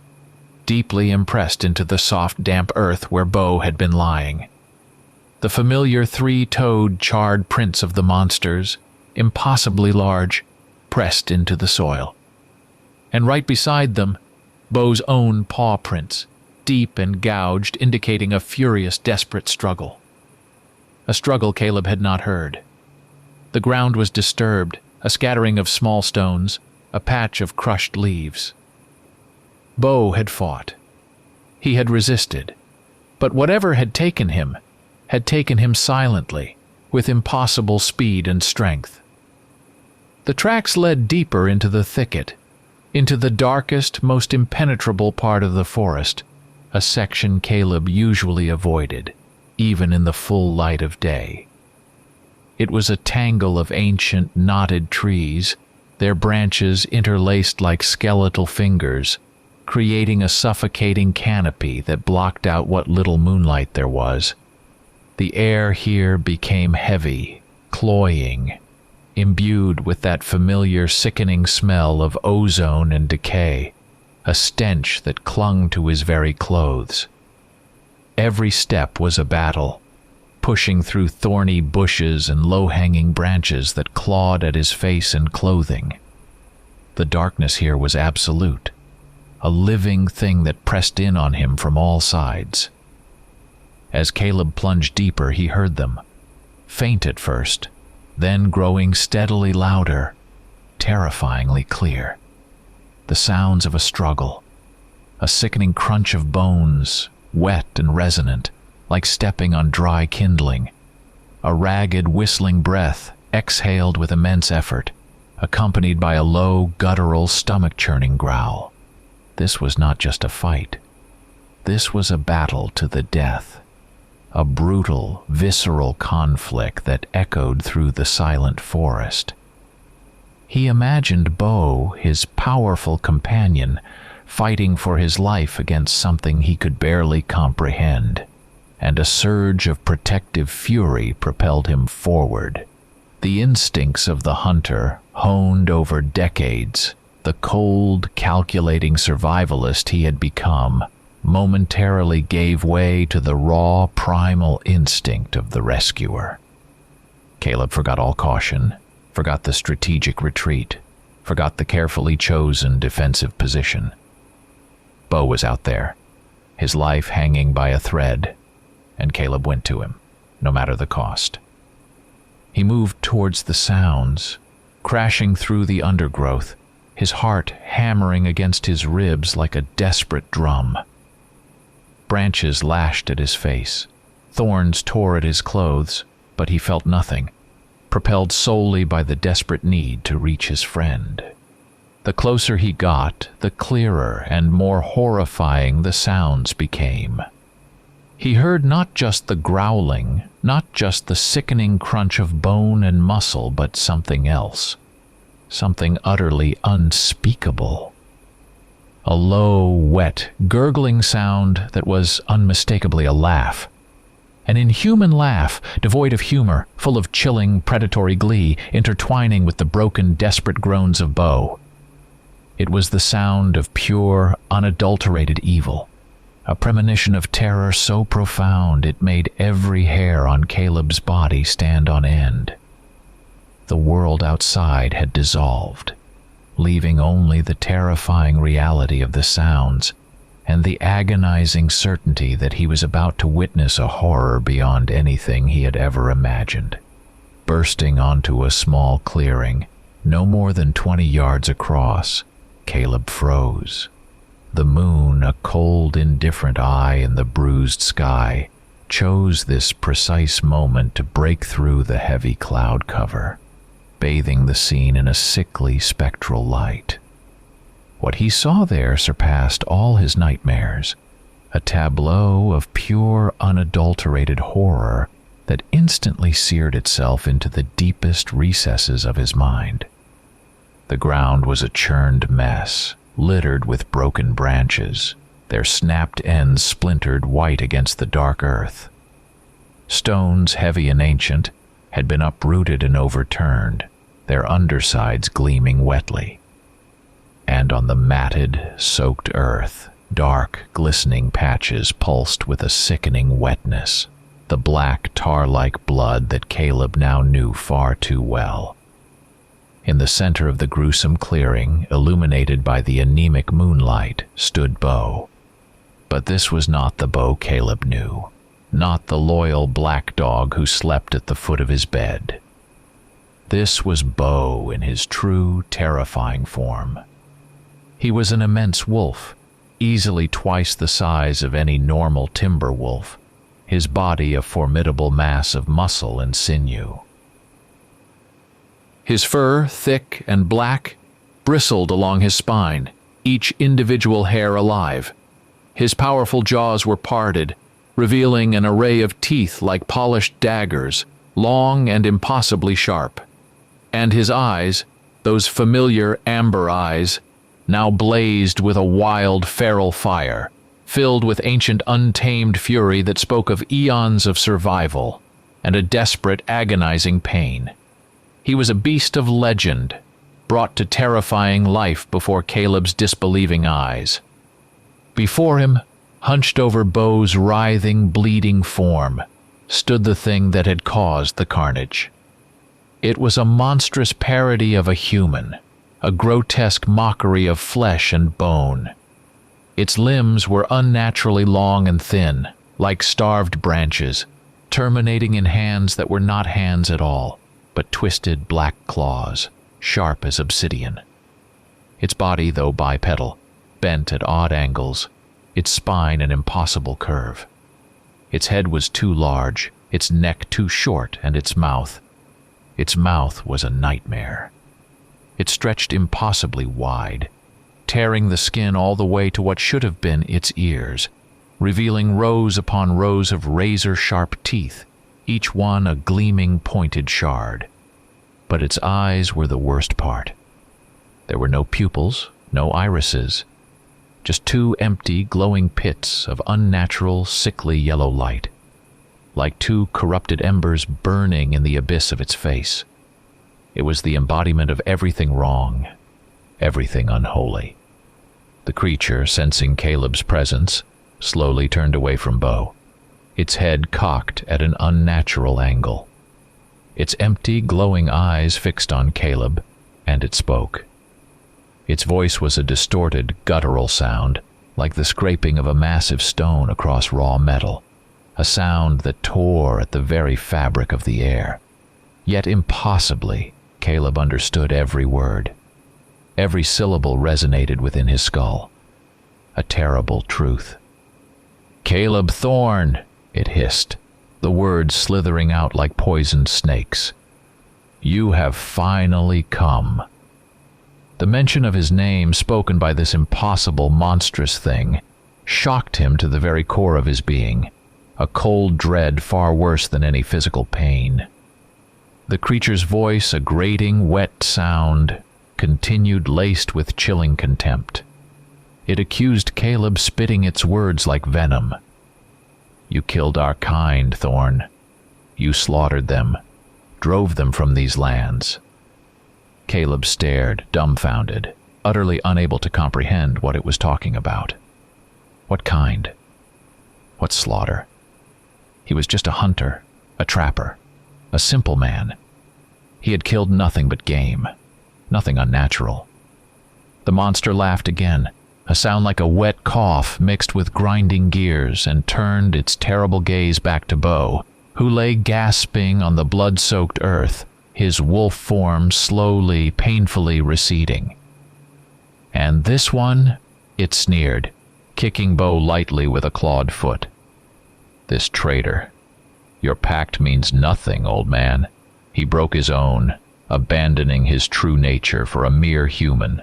deeply impressed into the soft, damp earth where Bo had been lying. The familiar three-toed, charred prints of the monsters, impossibly large, pressed into the soil. And right beside them, Bo's own paw prints, deep and gouged, indicating a furious, desperate struggle. A struggle Caleb had not heard. The ground was disturbed, a scattering of small stones, a patch of crushed leaves. Bo had fought. He had resisted. But whatever had taken him silently, with impossible speed and strength. The tracks led deeper into the thicket, into the darkest, most impenetrable part of the forest, a section Caleb usually avoided, even in the full light of day. It was a tangle of ancient, knotted trees, their branches interlaced like skeletal fingers, creating a suffocating canopy that blocked out what little moonlight there was. The air here became heavy, cloying, imbued with that familiar sickening smell of ozone and decay, a stench that clung to his very clothes. Every step was a battle, pushing through thorny bushes and low-hanging branches that clawed at his face and clothing. The darkness here was absolute, a living thing that pressed in on him from all sides. As Caleb plunged deeper, he heard them, faint at first, then growing steadily louder, terrifyingly clear. The sounds of a struggle, a sickening crunch of bones, wet and resonant, like stepping on dry kindling. A ragged, whistling breath, exhaled with immense effort, accompanied by a low, guttural, stomach-churning growl. This was not just a fight. This was a battle to the death. A brutal, visceral conflict that echoed through the silent forest. He imagined Bo, his powerful companion, fighting for his life against something he could barely comprehend, and a surge of protective fury propelled him forward. The instincts of the hunter, honed over decades, the cold, calculating survivalist he had become, momentarily gave way to the raw, primal instinct of the rescuer. Caleb forgot all caution, forgot the strategic retreat, forgot the carefully chosen defensive position. Bo was out there, his life hanging by a thread, and Caleb went to him, no matter the cost. He moved towards the sounds, crashing through the undergrowth, his heart hammering against his ribs like a desperate drum. Branches lashed at his face, thorns tore at his clothes, but he felt nothing, propelled solely by the desperate need to reach his friend. The closer he got, the clearer and more horrifying the sounds became. He heard not just the growling, not just the sickening crunch of bone and muscle, but something else, something utterly unspeakable. A low, wet, gurgling sound that was unmistakably a laugh. An inhuman laugh, devoid of humor, full of chilling, predatory glee, intertwining with the broken, desperate groans of Bo. It was the sound of pure, unadulterated evil, a premonition of terror so profound it made every hair on Caleb's body stand on end. The world outside had dissolved, leaving only the terrifying reality of the sounds and the agonizing certainty that he was about to witness a horror beyond anything he had ever imagined. Bursting onto a small clearing, no more than 20 yards across, Caleb froze. The moon, a cold, indifferent eye in the bruised sky, chose this precise moment to break through the heavy cloud cover, bathing the scene in a sickly, spectral light. What he saw there surpassed all his nightmares, a tableau of pure, unadulterated horror that instantly seared itself into the deepest recesses of his mind. The ground was a churned mess, littered with broken branches, their snapped ends splintered white against the dark earth. Stones, heavy and ancient, had been uprooted and overturned, their undersides gleaming wetly. And on the matted, soaked earth, dark, glistening patches pulsed with a sickening wetness, the black, tar-like blood that Caleb now knew far too well. In the center of the gruesome clearing, illuminated by the anemic moonlight, stood Bo. But this was not the Bo Caleb knew, not the loyal black dog who slept at the foot of his bed. This was Bo in his true, terrifying form. He was an immense wolf, easily twice the size of any normal timber wolf, his body a formidable mass of muscle and sinew. His fur, thick and black, bristled along his spine, each individual hair alive. His powerful jaws were parted, revealing an array of teeth like polished daggers, long and impossibly sharp. And his eyes, those familiar amber eyes, now blazed with a wild, feral fire, filled with ancient untamed fury that spoke of eons of survival and a desperate, agonizing pain. He was a beast of legend, brought to terrifying life before Caleb's disbelieving eyes. Before him, hunched over Bo's writhing, bleeding form, stood the thing that had caused the carnage. It was a monstrous parody of a human, a grotesque mockery of flesh and bone. Its limbs were unnaturally long and thin, like starved branches, terminating in hands that were not hands at all, but twisted black claws, sharp as obsidian. Its body, though bipedal, bent at odd angles, its spine an impossible curve. Its head was too large, its neck too short, and its mouth was a nightmare. It stretched impossibly wide, tearing the skin all the way to what should have been its ears, revealing rows upon rows of razor-sharp teeth, each one a gleaming pointed shard. But its eyes were the worst part. There were no pupils, no irises, just two empty, glowing pits of unnatural, sickly yellow light, like two corrupted embers burning in the abyss of its face. It was the embodiment of everything wrong, everything unholy. The creature, sensing Caleb's presence, slowly turned away from Bo, its head cocked at an unnatural angle. Its empty, glowing eyes fixed on Caleb, and it spoke. Its voice was a distorted, guttural sound, like the scraping of a massive stone across raw metal, a sound that tore at the very fabric of the air. Yet impossibly, Caleb understood every word. Every syllable resonated within his skull. A terrible truth. "Caleb Thorne," it hissed, the words slithering out like poisoned snakes. "You have finally come." The mention of his name, spoken by this impossible, monstrous thing, shocked him to the very core of his being, a cold dread far worse than any physical pain. The creature's voice, a grating, wet sound, continued laced with chilling contempt. It accused Caleb, spitting its words like venom. "You killed our kind, Thorne. You slaughtered them, drove them from these lands." Caleb stared, dumbfounded, utterly unable to comprehend what it was talking about. What kind? What slaughter? He was just a hunter, a trapper, a simple man. He had killed nothing but game, nothing unnatural. The monster laughed again, a sound like a wet cough mixed with grinding gears, and turned its terrible gaze back to Bo, who lay gasping on the blood-soaked earth, his wolf form slowly, painfully receding. "And this one?" it sneered, kicking Bo lightly with a clawed foot. "This traitor. Your pact means nothing, old man." He broke his own, abandoning his true nature for a mere human.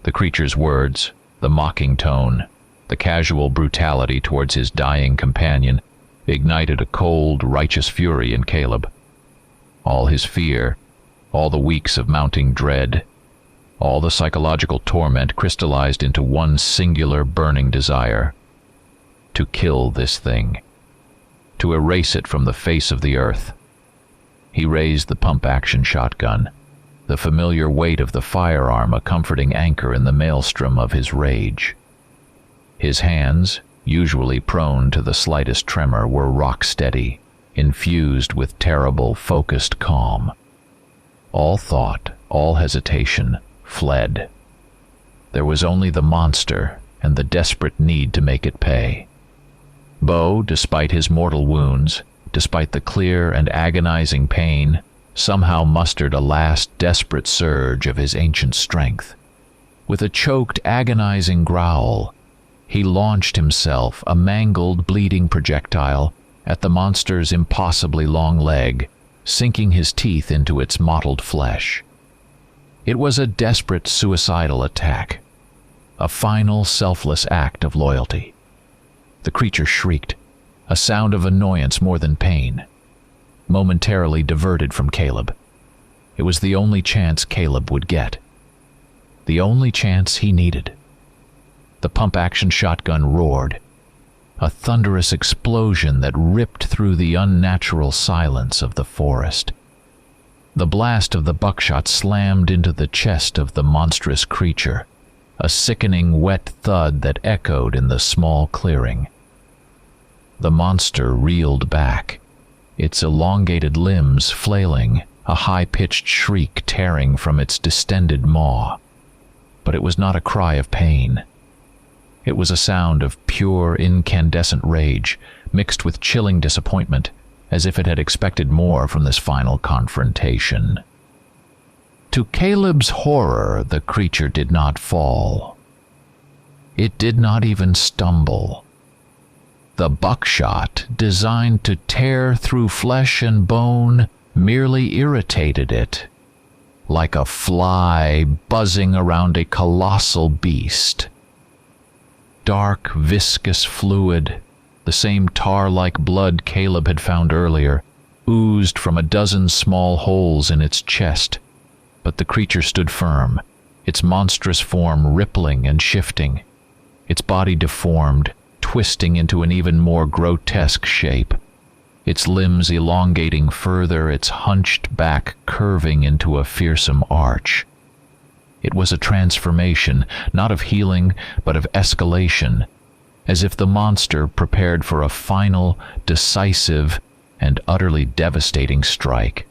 The creature's words, the mocking tone, the casual brutality towards his dying companion, ignited a cold, righteous fury in Caleb. All his fear, all the weeks of mounting dread, all the psychological torment crystallized into one singular burning desire: to kill this thing, to erase it from the face of the earth. He raised the pump-action shotgun, the familiar weight of the firearm a comforting anchor in the maelstrom of his rage. His hands, usually prone to the slightest tremor, were rock-steady, infused with terrible, focused calm. All thought, all hesitation, fled. There was only the monster and the desperate need to make it pay. Bo, despite his mortal wounds, despite the clear and agonizing pain, somehow mustered a last desperate surge of his ancient strength. With a choked, agonizing growl, he launched himself, a mangled, bleeding projectile, at the monster's impossibly long leg, sinking his teeth into its mottled flesh. It was a desperate, suicidal attack, a final, selfless act of loyalty. The creature shrieked, a sound of annoyance more than pain, momentarily diverted from Caleb. It was the only chance Caleb would get, the only chance he needed. The pump-action shotgun roared, a thunderous explosion that ripped through the unnatural silence of the forest. The blast of the buckshot slammed into the chest of the monstrous creature, a sickening wet thud that echoed in the small clearing. The monster reeled back, its elongated limbs flailing, a high-pitched shriek tearing from its distended maw. But it was not a cry of pain. It was a sound of pure, incandescent rage, mixed with chilling disappointment, as if it had expected more from this final confrontation. To Caleb's horror, the creature did not fall. It did not even stumble. The buckshot, designed to tear through flesh and bone, merely irritated it, like a fly buzzing around a colossal beast. Dark, viscous fluid, the same tar-like blood Caleb had found earlier, oozed from a dozen small holes in its chest, but the creature stood firm, its monstrous form rippling and shifting, its body deformed, twisting into an even more grotesque shape, its limbs elongating further, its hunched back curving into a fearsome arch. It was a transformation, not of healing, but of escalation, as if the monster prepared for a final, decisive, and utterly devastating strike.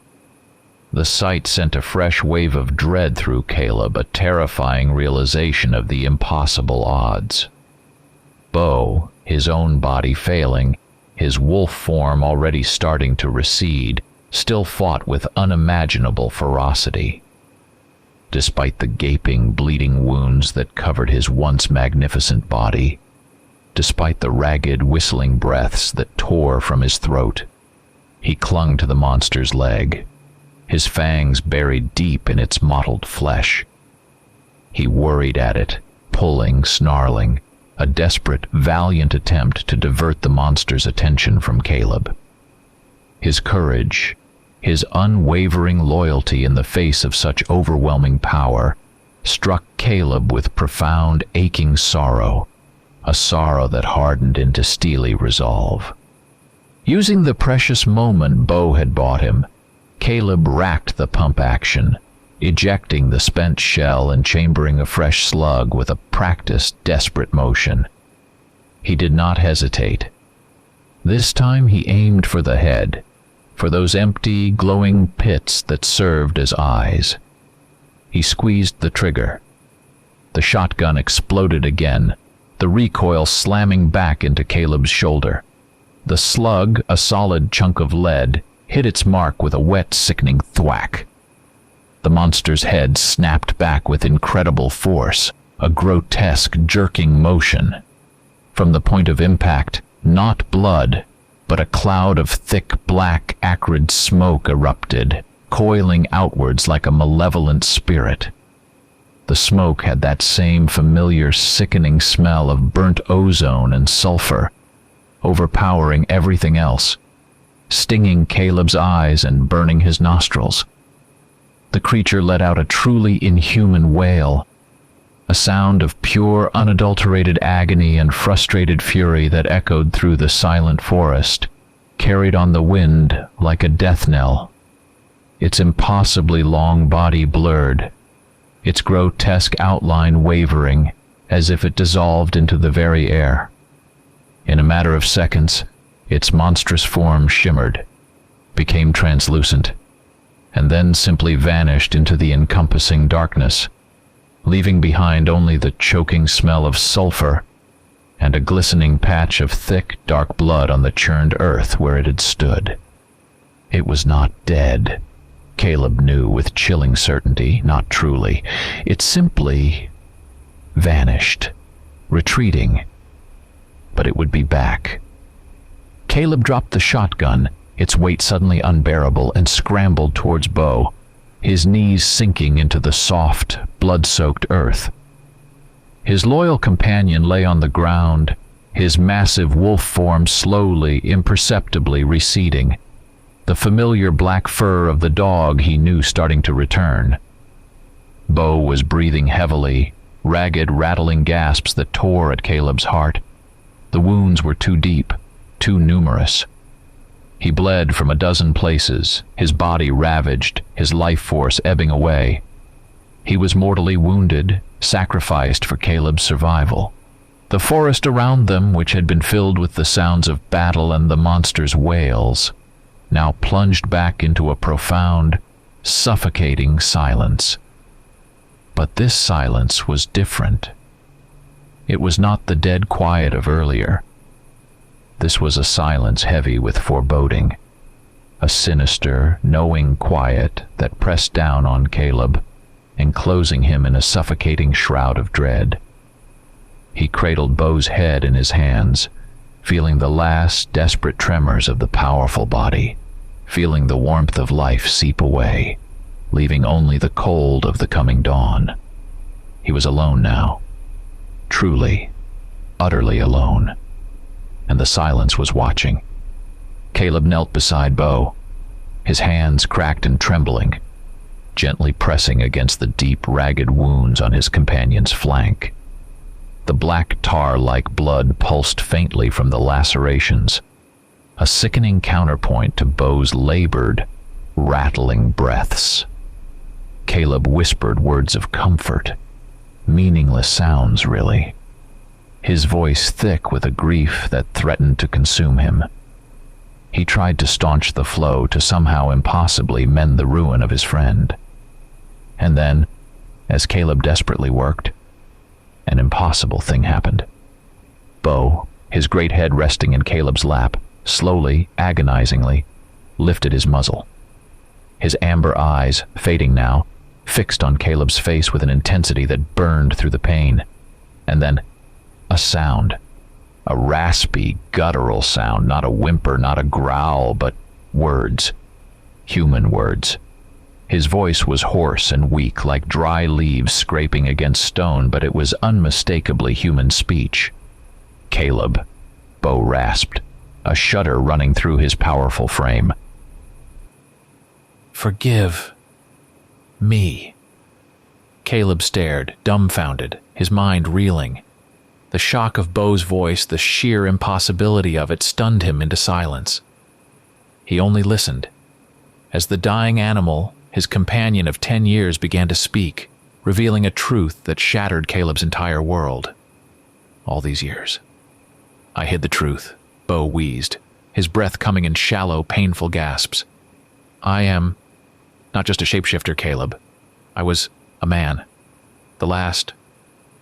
The sight sent a fresh wave of dread through Caleb, a terrifying realization of the impossible odds. Bo, his own body failing, his wolf form already starting to recede, still fought with unimaginable ferocity. Despite the gaping, bleeding wounds that covered his once magnificent body, despite the ragged, whistling breaths that tore from his throat, he clung to the monster's leg, his fangs buried deep in its mottled flesh. He worried at it, pulling, snarling, a desperate, valiant attempt to divert the monster's attention from Caleb. His courage, his unwavering loyalty in the face of such overwhelming power, struck Caleb with profound, aching sorrow, a sorrow that hardened into steely resolve. Using the precious moment Bo had bought him, Caleb racked the pump action, ejecting the spent shell and chambering a fresh slug with a practiced, desperate motion. He did not hesitate. This time he aimed for the head, for those empty, glowing pits that served as eyes. He squeezed the trigger. The shotgun exploded again, the recoil slamming back into Caleb's shoulder. The slug, a solid chunk of lead, hit its mark with a wet, sickening thwack. The monster's head snapped back with incredible force, a grotesque, jerking motion. From the point of impact, not blood, but a cloud of thick, black, acrid smoke erupted, coiling outwards like a malevolent spirit. The smoke had that same familiar, sickening smell of burnt ozone and sulfur, overpowering everything else, stinging Caleb's eyes and burning his nostrils. The creature let out a truly inhuman wail, a sound of pure, unadulterated agony and frustrated fury that echoed through the silent forest, carried on the wind like a death knell. Its impossibly long body blurred, its grotesque outline wavering as if it dissolved into the very air. In a matter of seconds, its monstrous form shimmered, became translucent, and then simply vanished into the encompassing darkness, leaving behind only the choking smell of sulfur and a glistening patch of thick, dark blood on the churned earth where it had stood. It was not dead, Caleb knew with chilling certainty, not truly. It simply vanished, retreating, but it would be back. Caleb dropped the shotgun, its weight suddenly unbearable, and scrambled towards Bo, his knees sinking into the soft, blood-soaked earth. His loyal companion lay on the ground, his massive wolf form slowly, imperceptibly receding, the familiar black fur of the dog he knew starting to return. Bo was breathing heavily, ragged, rattling gasps that tore at Caleb's heart. The wounds were too deep, too numerous. He bled from a dozen places, his body ravaged, his life force ebbing away. He was mortally wounded, sacrificed for Caleb's survival. The forest around them, which had been filled with the sounds of battle and the monster's wails, now plunged back into a profound, suffocating silence. But this silence was different. It was not the dead quiet of earlier. This was a silence heavy with foreboding, a sinister, knowing quiet that pressed down on Caleb, enclosing him in a suffocating shroud of dread. He cradled Beau's head in his hands, feeling the last desperate tremors of the powerful body, feeling the warmth of life seep away, leaving only the cold of the coming dawn. He was alone now, truly, utterly alone, and the silence was watching. Caleb knelt beside Beau, his hands cracked and trembling, gently pressing against the deep, ragged wounds on his companion's flank. The black tar-like blood pulsed faintly from the lacerations, a sickening counterpoint to Beau's labored, rattling breaths. Caleb whispered words of comfort, meaningless sounds really, his voice thick with a grief that threatened to consume him. He tried to staunch the flow, to somehow impossibly mend the ruin of his friend. And then, as Caleb desperately worked, an impossible thing happened. Beau, his great head resting in Caleb's lap, slowly, agonizingly, lifted his muzzle. His amber eyes, fading now, fixed on Caleb's face with an intensity that burned through the pain. And then, a sound. A raspy, guttural sound, not a whimper, not a growl, but words. Human words. His voice was hoarse and weak, like dry leaves scraping against stone, but it was unmistakably human speech. Caleb, Beau rasped, a shudder running through his powerful frame. "Forgive me." Caleb stared, dumbfounded, his mind reeling. The shock of Beau's voice, the sheer impossibility of it, stunned him into silence. He only listened. As the dying animal, his companion of 10 years, began to speak, revealing a truth that shattered Caleb's entire world. All these years. "I hid the truth," Beau wheezed, his breath coming in shallow, painful gasps. "I am not just a shapeshifter, Caleb. I was a man, the last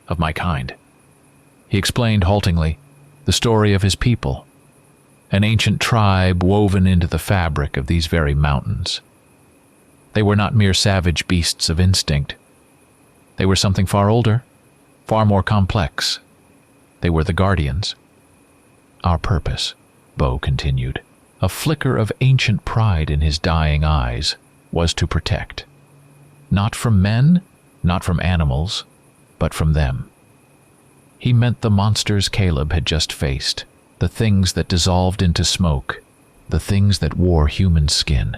of my kind." He explained haltingly the story of his people, an ancient tribe woven into the fabric of these very mountains. They were not mere savage beasts of instinct. They were something far older, far more complex. They were the guardians. "Our purpose," Beau continued, a flicker of ancient pride in his dying eyes, was to protect. Not from men, not from animals, but from them. He meant the monsters Caleb had just faced, the things that dissolved into smoke, the things that wore human skin.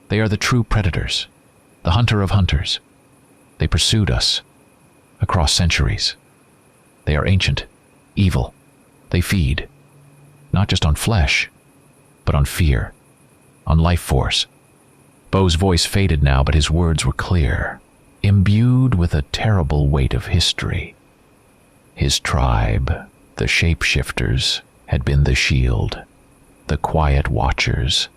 They are the true predators, the hunter of hunters. They pursued us across centuries. They are ancient, evil. They feed, not just on flesh, but on fear, on life force. Beau's voice faded now, but his words were clear, imbued with a terrible weight of history. His tribe, the shapeshifters, had been the shield, the quiet watchers,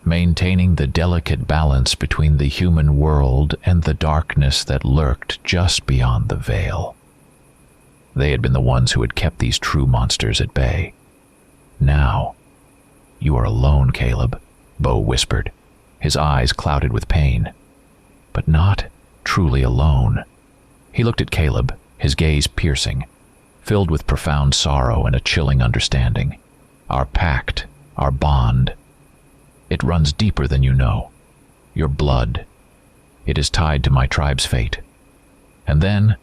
maintaining the delicate balance between the human world and the darkness that lurked just beyond the veil. They had been the ones who had kept these true monsters at bay. "Now, you are alone, Caleb," Beau whispered, his eyes clouded with pain. But not truly alone. He looked at Caleb, his gaze piercing, filled with profound sorrow and a chilling understanding. "Our pact, our bond, it runs deeper than you know. Your blood, it is tied to my tribe's fate." And then,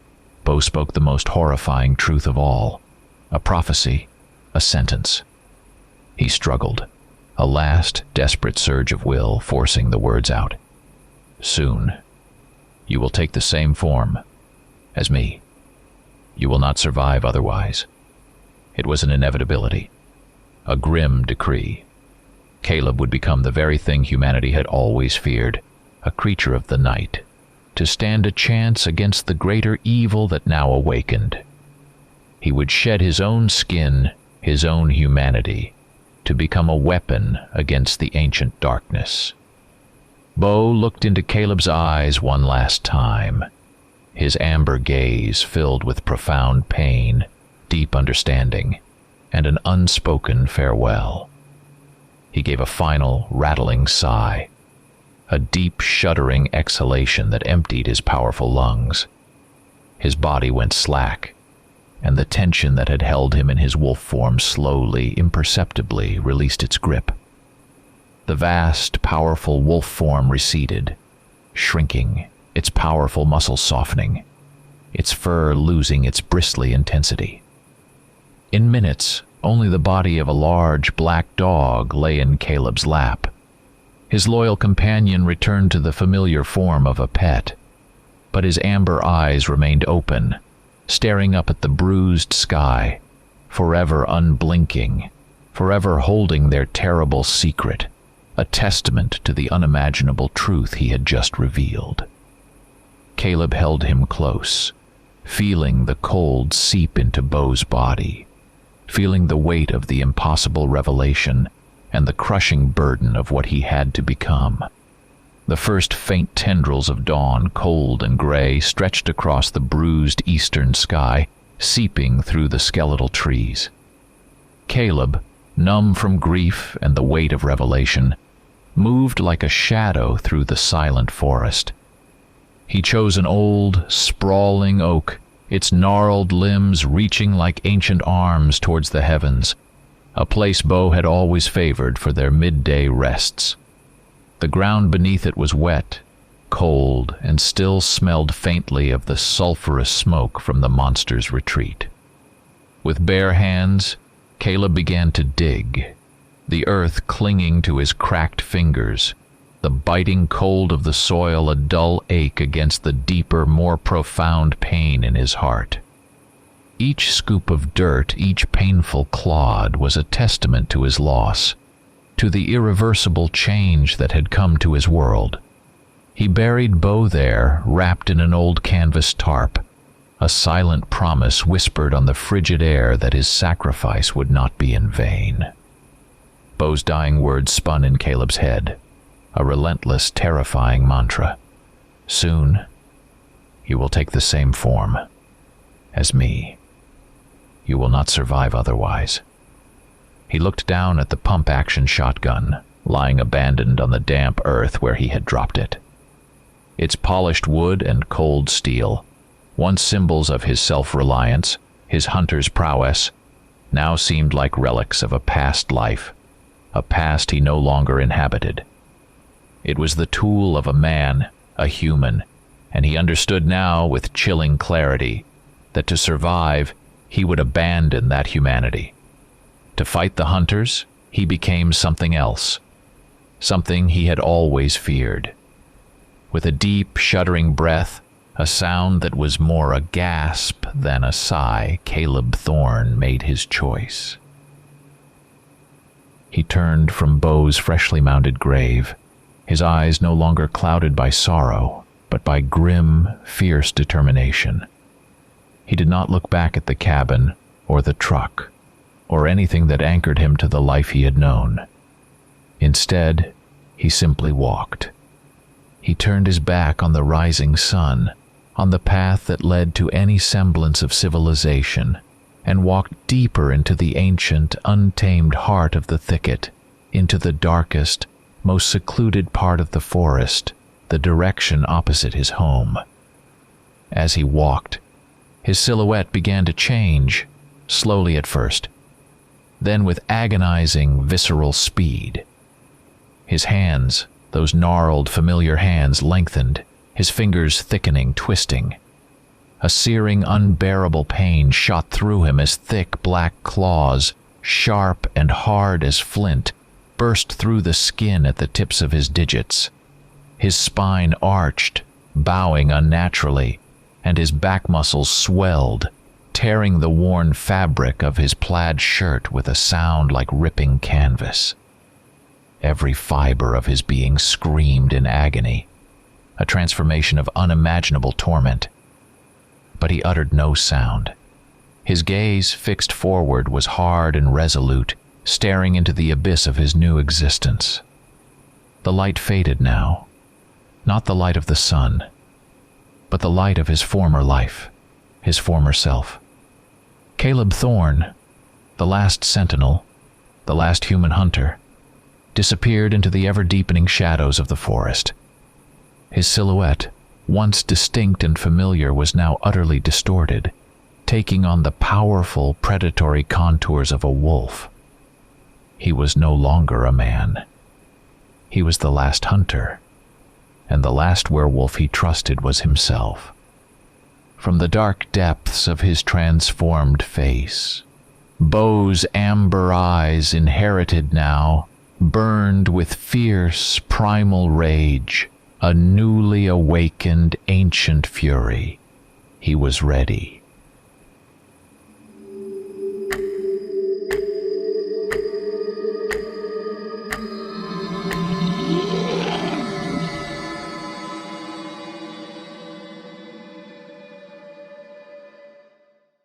Beau spoke the most horrifying truth of all, a prophecy, a sentence. He struggled, a last desperate surge of will forcing the words out. "Soon, you will take the same form as me. You will not survive otherwise." It was an inevitability, a grim decree. Caleb would become the very thing humanity had always feared, a creature of the night, to stand a chance against the greater evil that now awakened. He would shed his own skin, his own humanity, to become a weapon against the ancient darkness. Beau looked into Caleb's eyes one last time, his amber gaze filled with profound pain, deep understanding, and an unspoken farewell. He gave a final, rattling sigh, a deep, shuddering exhalation that emptied his powerful lungs. His body went slack, and the tension that had held him in his wolf form slowly, imperceptibly released its grip. The vast, powerful wolf form receded, shrinking, its powerful muscles softening, its fur losing its bristly intensity. In minutes, only the body of a large black dog lay in Caleb's lap. His loyal companion returned to the familiar form of a pet, but his amber eyes remained open, staring up at the bruised sky, forever unblinking, forever holding their terrible secret, a testament to the unimaginable truth he had just revealed. Caleb held him close, feeling the cold seep into Beau's body, feeling the weight of the impossible revelation and the crushing burden of what he had to become. The first faint tendrils of dawn, cold and gray, stretched across the bruised eastern sky, seeping through the skeletal trees. Caleb, numb from grief and the weight of revelation, moved like a shadow through the silent forest. He chose an old, sprawling oak, its gnarled limbs reaching like ancient arms towards the heavens, a place Beau had always favored for their midday rests. The ground beneath it was wet, cold, and still smelled faintly of the sulphurous smoke from the monster's retreat. With bare hands, Caleb began to dig, the earth clinging to his cracked fingers, the biting cold of the soil a dull ache against the deeper, more profound pain in his heart. Each scoop of dirt, each painful clod was a testament to his loss, to the irreversible change that had come to his world. He buried Beau there, wrapped in an old canvas tarp, a silent promise whispered on the frigid air that his sacrifice would not be in vain. Beau's dying words spun in Caleb's head, a relentless, terrifying mantra. Soon, you will take the same form as me. You will not survive otherwise. He looked down at the pump-action shotgun, lying abandoned on the damp earth where he had dropped it. Its polished wood and cold steel, once symbols of his self-reliance, his hunter's prowess, now seemed like relics of a past life, a past he no longer inhabited. It was the tool of a man, a human, and he understood now with chilling clarity that to survive, he would abandon that humanity. To fight the hunters, he became something else, something he had always feared. With a deep, shuddering breath, a sound that was more a gasp than a sigh, Caleb Thorne made his choice. He turned from Beau's freshly mounded grave, his eyes no longer clouded by sorrow, but by grim, fierce determination. He did not look back at the cabin, or the truck, or anything that anchored him to the life he had known. Instead, he simply walked. He turned his back on the rising sun, on the path that led to any semblance of civilization, and walked deeper into the ancient, untamed heart of the thicket, into the darkest, most secluded part of the forest, the direction opposite his home. As he walked, his silhouette began to change, slowly at first, then with agonizing, visceral speed. His hands, those gnarled, familiar hands, lengthened, his fingers thickening, twisting. A searing, unbearable pain shot through him as thick black claws, sharp and hard as flint, burst through the skin at the tips of his digits. His spine arched, bowing unnaturally, and his back muscles swelled, tearing the worn fabric of his plaid shirt with a sound like ripping canvas. Every fiber of his being screamed in agony, a transformation of unimaginable torment. But he uttered no sound. His gaze, fixed forward, was hard and resolute, staring into the abyss of his new existence. The light faded now, not the light of the sun, but the light of his former life, his former self. Caleb Thorne, the last sentinel, the last human hunter, disappeared into the ever-deepening shadows of the forest. His silhouette, once distinct and familiar, was now utterly distorted, taking on the powerful, predatory contours of a wolf. He was no longer a man. He was the last hunter, and the last werewolf he trusted was himself. From the dark depths of his transformed face, Beau's amber eyes, inherited now, burned with fierce, primal rage, a newly awakened ancient fury. He was ready.